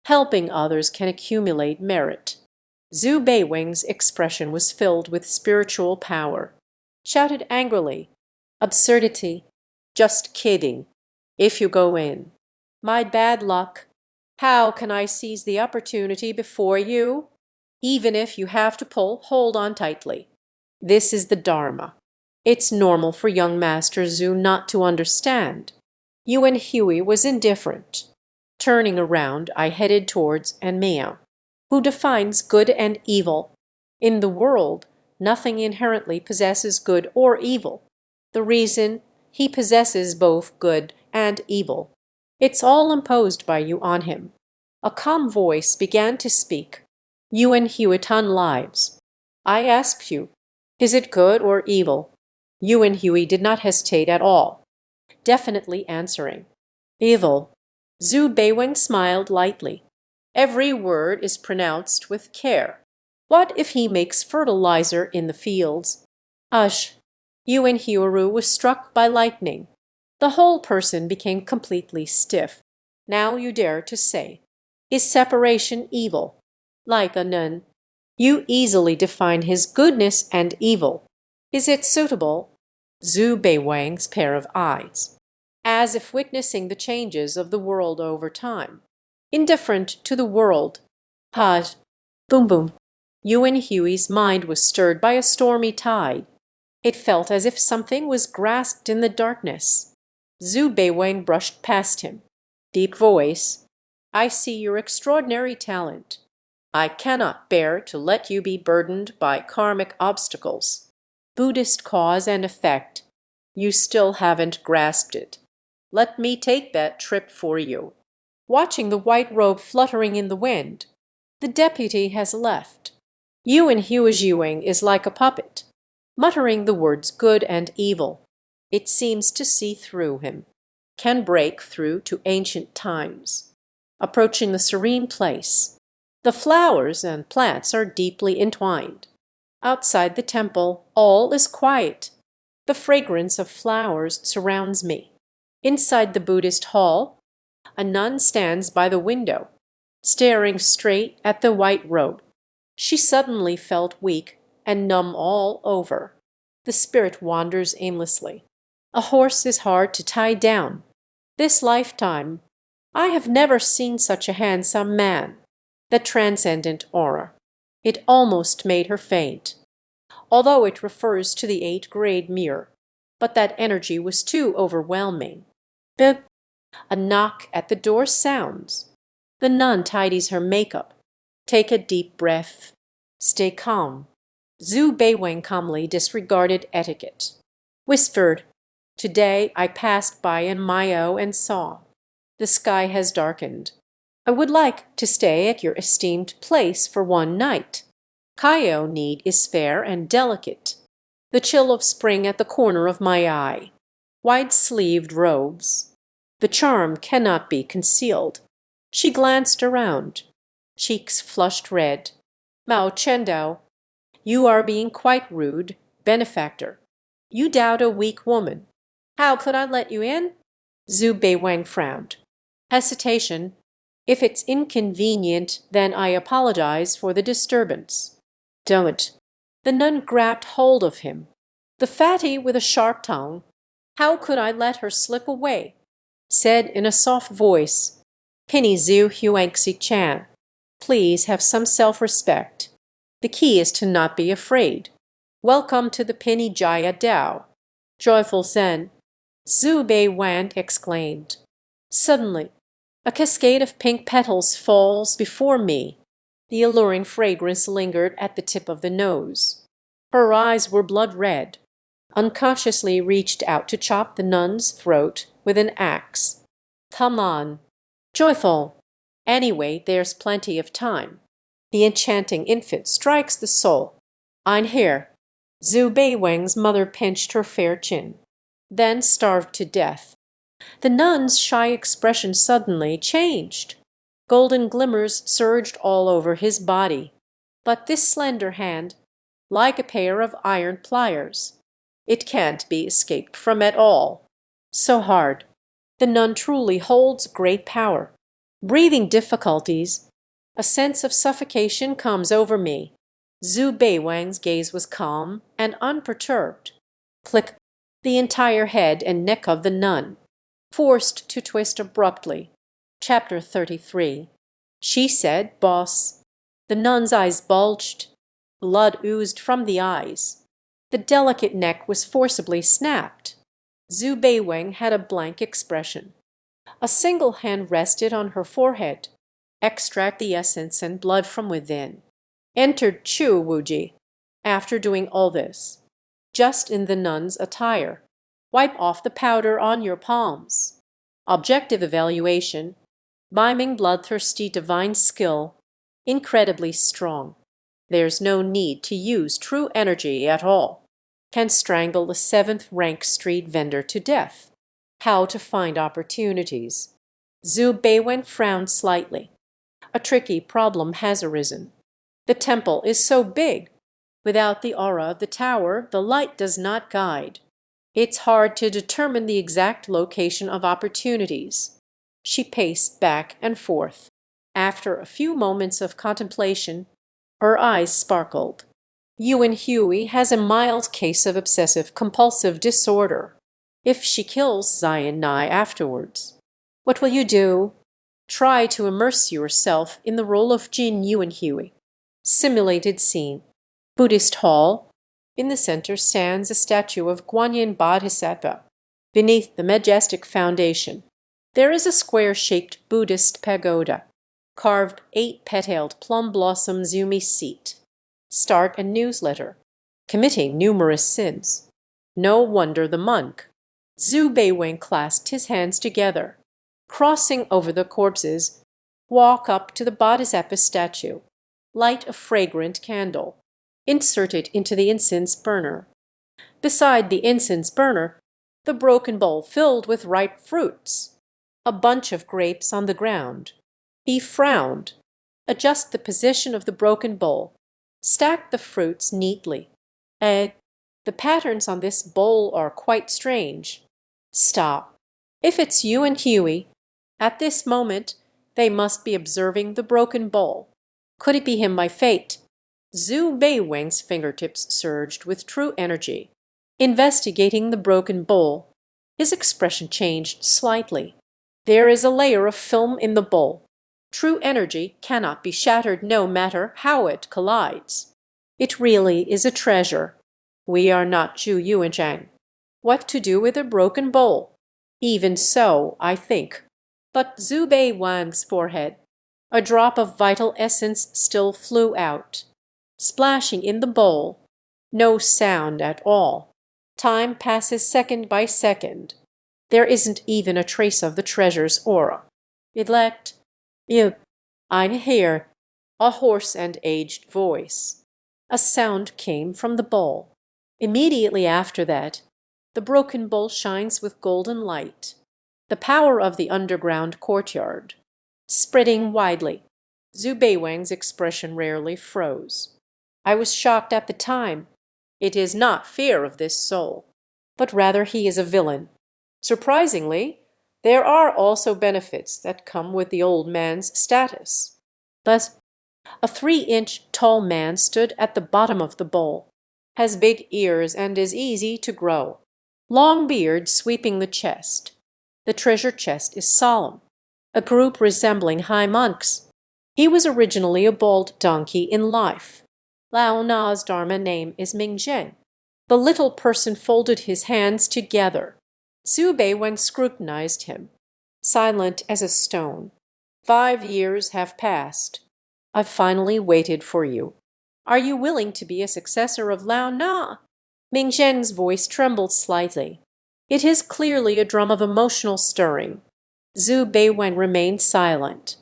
Helping others can accumulate merit. Zhu Beiwang's expression was filled with spiritual power. Shouted angrily. Absurdity. Just kidding. If you go in. My bad luck. How can I seize the opportunity before you? Even if you have to hold on tightly. This is the Dharma. It's normal for young Master Zhu not to understand. Yuan Hui was indifferent. Turning around, I headed towards Enmiao. Who defines good and evil? In the world, nothing inherently possesses good or evil. The reason, he possesses both good and evil. It's all imposed by you on him. A calm voice began to speak. Yuan Huitan lives. I ask you, is it good or evil? Yuan Hui did not hesitate at all, definitely answering. Evil. Zhu Beiwen smiled lightly. Every word is pronounced with care. What if he makes fertilizer in the fields? Ush! Yuan Hioru was struck by lightning. The whole person became completely stiff. Now you dare to say, is separation evil? Like a nun, you easily define his goodness and evil. Is it suitable? Zhu Beiwang's pair of eyes, as if witnessing the changes of the world over time. Indifferent to the world. Haj. Boom boom. Yuan Hui's mind was stirred by a stormy tide. It felt as if something was grasped in the darkness. Zhu Beiwang brushed past him. Deep voice. I see your extraordinary talent. I cannot bear to let you be burdened by karmic obstacles. Buddhist cause and effect. You still haven't grasped it. Let me take that trip for you. Watching the white robe fluttering in the wind, the deputy has left. Yuan Huijuing is like a puppet, muttering the words good and evil. It seems to see through him, can break through to ancient times. Approaching the serene place, the flowers and plants are deeply entwined. Outside the temple, all is quiet. The fragrance of flowers surrounds me. Inside the Buddhist hall, a nun stands by the window, staring straight at the white robe. She suddenly felt weak and numb all over. The spirit wanders aimlessly. A horse is hard to tie down. This lifetime, I have never seen such a handsome man. The transcendent aura. It almost made her faint, although it refers to the 8th-grade mirror. But that energy was too overwhelming. Bip! A knock at the door sounds. The nun tidies her makeup. Take a deep breath. Stay calm. Zhu Beiwang calmly disregarded etiquette. Whispered, Today I passed by in Mayo and saw. The sky has darkened. I would like to stay at your esteemed place for one night. Kaio need is fair and delicate. The chill of spring at the corner of my eye. Wide-sleeved robes. The charm cannot be concealed. She glanced around. Cheeks flushed red. Mao Chendao, you are being quite rude, benefactor. You doubt a weak woman. How could I let you in? Zhu Beiwang frowned. Hesitation. If it's inconvenient, then I apologize for the disturbance. Don't. The nun grabbed hold of him. The fatty with a sharp tongue. How could I let her slip away? Said in a soft voice, Penny Zhu Huangxi Chan, please have some self-respect. The key is to not be afraid. Welcome to the Penny Jaya Dao. Joyful Zen. Zhu Beiwang exclaimed. Suddenly, a cascade of pink petals falls before me. The alluring fragrance lingered at the tip of the nose. Her eyes were blood red. Unconsciously reached out to chop the nun's throat with an axe. Come on. Joyful. Anyway, there's plenty of time. The enchanting infant strikes the soul. Ein here. Zhu Beiwang's mother pinched her fair chin, then starved to death. The nun's shy expression suddenly changed. Golden glimmers surged all over his body. But this slender hand, like a pair of iron pliers, it can't be escaped from at all. So hard. The nun truly holds great power. Breathing difficulties. A sense of suffocation comes over me. Zhu Beiwang's gaze was calm and unperturbed. Click. The entire head and neck of the nun, forced to twist abruptly. Chapter 33. She said, Boss. The nun's eyes bulged. Blood oozed from the eyes. The delicate neck was forcibly snapped. Zhu Beiwang had a blank expression. A single hand rested on her forehead. Extract the essence and blood from within. Entered Chu Wuji. After doing all this, just in the nun's attire, wipe off the powder on your palms. Objective evaluation. Miming bloodthirsty divine skill. Incredibly strong. There's no need to use true energy at all. Can strangle the seventh rank street vendor to death. How to find opportunities. Zhu Beiwen frowned slightly. A tricky problem has arisen. The temple is so big. Without the aura of the tower, the light does not guide. It's hard to determine the exact location of opportunities. She paced back and forth. After a few moments of contemplation, her eyes sparkled. Yuan Hui has a mild case of obsessive-compulsive disorder. If she kills Zion Nai afterwards, what will you do? Try to immerse yourself in the role of Jin Yuan Hui. Simulated scene. Buddhist hall. In the center stands a statue of Guanyin Bodhisattva. Beneath the majestic foundation, there is a square-shaped Buddhist pagoda. Carved 8-petaled plum blossom Zumi seat. Start a newsletter. Committing numerous sins. No wonder the monk. Zhu Beiwen clasped his hands together. Crossing over the corpses, walk up to the Bodhisattva statue. Light a fragrant candle. Insert it into the incense burner. Beside the incense burner, the broken bowl filled with ripe fruits. A bunch of grapes on the ground. He frowned. Adjust the position of the broken bowl. Stack the fruits neatly. The patterns on this bowl are quite strange. Stop. If it's Yuan Hui, at this moment they must be observing the broken bowl. Could it be him by fate? Zhu Beiwen's fingertips surged with true energy. Investigating the broken bowl, his expression changed slightly. There is a layer of film in the bowl. True energy cannot be shattered no matter how it collides. It really is a treasure. We are not Zhu Yuanzhang. What to do with a broken bowl? Even so, I think. But Zhu Beiwen's forehead, a drop of vital essence still flew out. Splashing in the bowl. No sound at all. Time passes second by second. There isn't even a trace of the treasure's aura. Elect. I'm here. A hoarse and aged voice. A sound came from the bowl. Immediately after that, the broken bowl shines with golden light. The power of the underground courtyard. Spreading widely. Zhu Beiwen's expression rarely froze. I was shocked at the time. It is not fear of this soul, but rather he is a villain. Surprisingly, there are also benefits that come with the old man's status. But a 3-inch tall man stood at the bottom of the bowl, has big ears and is easy to grow. Long beard sweeping the chest. The treasure chest is solemn, a group resembling high monks. He was originally a bald donkey in life. Lao Na's Dharma name is Mingzheng. The little person folded his hands together. Zhu Beiwen scrutinized him, silent as a stone. 5 years have passed. I've finally waited for you. Are you willing to be a successor of Lao Na? Mingzheng's voice trembled slightly. It is clearly a drum of emotional stirring. Zhu Beiwen remained silent,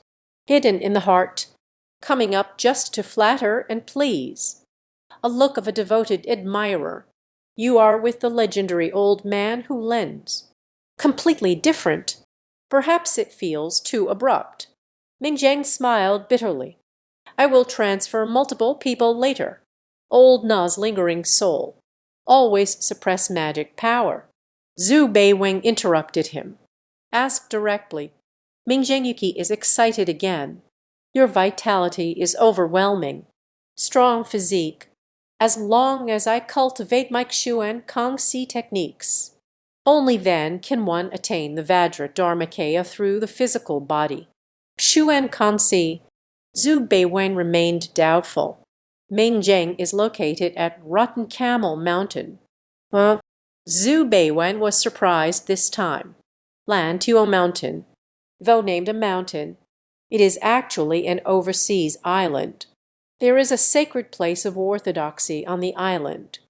hidden in the heart, coming up just to flatter and please. A look of a devoted admirer. You are with the legendary old man who lends. Completely different. Perhaps it feels too abrupt. Mingzheng smiled bitterly. I will transfer multiple people later. Old Na's lingering soul. Always suppress magic power. Zhu Beiwen interrupted him. Ask directly. Mingzheng Yuki is excited again. Your vitality is overwhelming. Strong physique. As long as I cultivate my Xuan Kongxi techniques. Only then can one attain the Vajra Dharmakaya through the physical body. Xuan Kongxi. Zhu Beiwen remained doubtful. Mingzheng is located at Rotten Camel Mountain. Zhu Beiwen was surprised this time. Lan Tuo Mountain. Though named a mountain, it is actually an overseas island. There is a sacred place of orthodoxy on the island,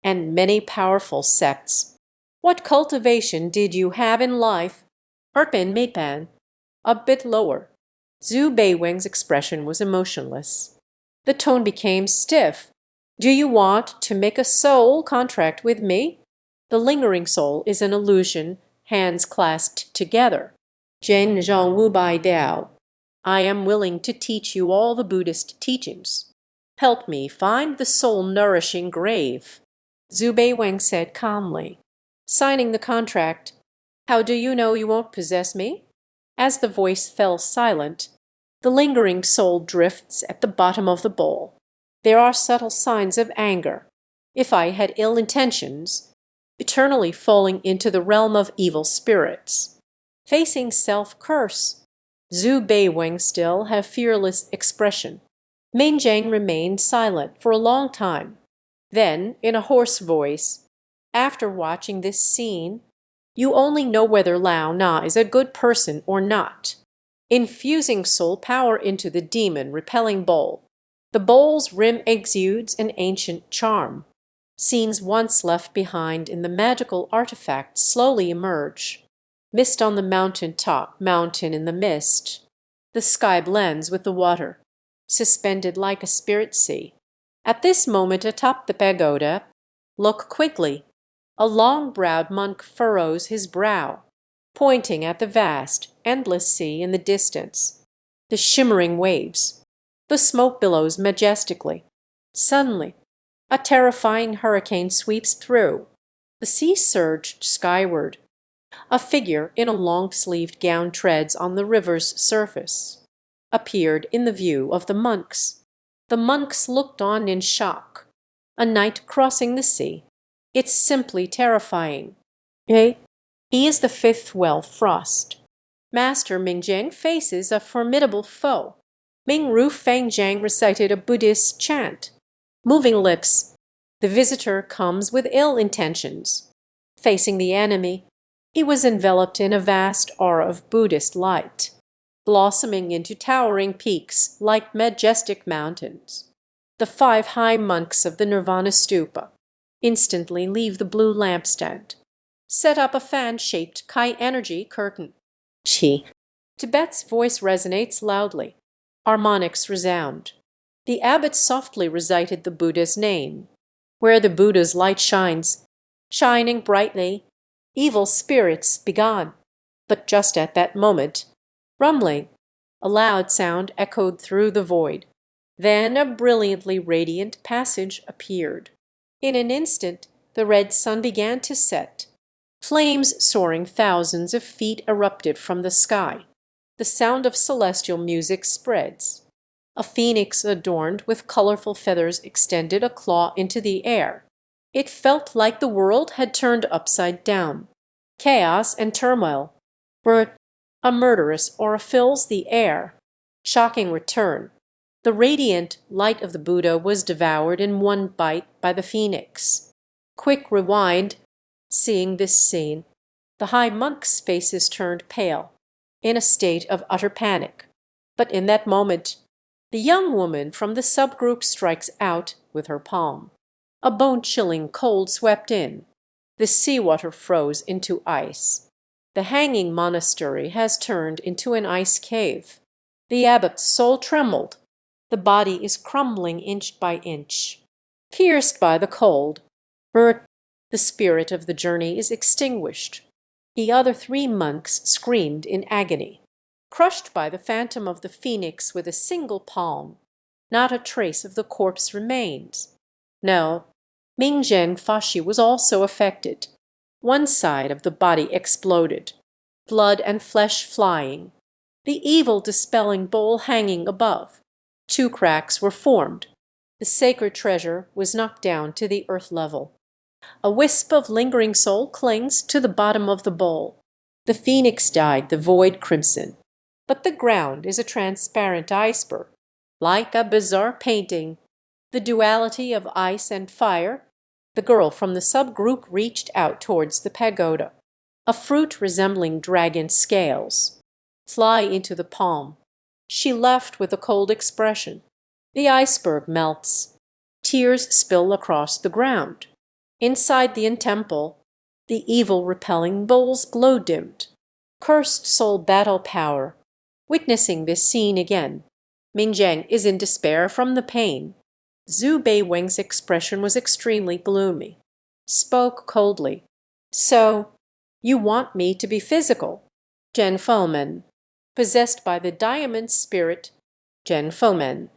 and many powerful sects. What cultivation did you have in life? Erpin Mipan. A bit lower. Zhu Beiweng's expression was emotionless. The tone became stiff. "Do you want to make a soul contract with me?" The lingering soul is an illusion, hands clasped together. Zhen Zhong Wu Bai Dao. I am willing to teach you all the Buddhist teachings. Help me find the soul-nourishing grave. Zhu Beiweng said calmly, signing the contract. How do you know you won't possess me? As the voice fell silent, the lingering soul drifts at the bottom of the bowl. There are subtle signs of anger. If I had ill intentions, eternally falling into the realm of evil spirits. Facing self-curse, Zhu Beiweng still had a fearless expression. Ming Zheng remained silent for a long time. Then, in a hoarse voice, after watching this scene, you only know whether Lao Na is a good person or not. Infusing soul power into the demon-repelling bowl. The bowl's rim exudes an ancient charm. Scenes once left behind in the magical artifact slowly emerge. Mist on the mountain top, mountain in the mist. The sky blends with the water, suspended like a spirit sea. At this moment atop the pagoda, look quickly. A long-browed monk furrows his brow, pointing at the vast, endless sea in the distance. The shimmering waves. The smoke billows majestically. Suddenly, a terrifying hurricane sweeps through. The sea surged skyward. A figure in a long-sleeved gown treads on the river's surface. Appeared in the view of the monks. The monks looked on in shock. A knight crossing the sea. It's simply terrifying. Eh? He is the fifth well frost. Master Ming Zheng faces a formidable foe. Ming Ru Feng Zhang recited a Buddhist chant. Moving lips. The visitor comes with ill intentions. Facing the enemy, he was enveloped in a vast aura of Buddhist light, blossoming into towering peaks like majestic mountains. The 5 high monks of the Nirvana Stupa instantly leave the blue lampstand, set up a fan-shaped chi-energy curtain. Chi. Tibet's voice resonates loudly. Harmonics resound. The abbot softly recited the Buddha's name. Where the Buddha's light shines, shining brightly, evil spirits begone. But just at that moment, rumbling, a loud sound echoed through the void. Then a brilliantly radiant passage appeared. In an instant, the red sun began to set. Flames soaring thousands of feet erupted from the sky. The sound of celestial music spreads. A phoenix adorned with colorful feathers extended a claw into the air. It felt like the world had turned upside down. Chaos and turmoil. A murderous aura fills the air. Shocking return. The radiant light of the Buddha was devoured in one bite by the phoenix. Quick rewind. Seeing this scene, the high monks' faces turned pale, in a state of utter panic. But in that moment, the young woman from the subgroup strikes out with her palm. A bone-chilling cold swept in. The seawater froze into ice. The hanging monastery has turned into an ice cave. The abbot's soul trembled. The body is crumbling inch by inch. Pierced by the cold, the spirit of the journey is extinguished. The other 3 monks screamed in agony. Crushed by the phantom of the phoenix with a single palm, not a trace of the corpse remains. No, Ming Zheng Fashi was also affected. One side of the body exploded, blood and flesh flying, the evil dispelling bowl hanging above. 2 cracks were formed. The sacred treasure was knocked down to the earth level. A wisp of lingering soul clings to the bottom of the bowl. The phoenix dyed the void crimson. But the ground is a transparent iceberg, like a bizarre painting. The duality of ice and fire. The girl from the subgroup reached out towards the pagoda. A fruit resembling dragon scales fly into the palm. She left with a cold expression. The iceberg melts. Tears spill across the ground. Inside the temple, the evil repelling bowl's glow dimmed. Cursed soul battle power. Witnessing this scene again, Minjeng is in despair from the pain. Zhu Beiweng's expression was extremely gloomy. Spoke coldly. "So you want me to be physical?" Jen Fomen. Possessed by the diamond spirit, Jen Fomen.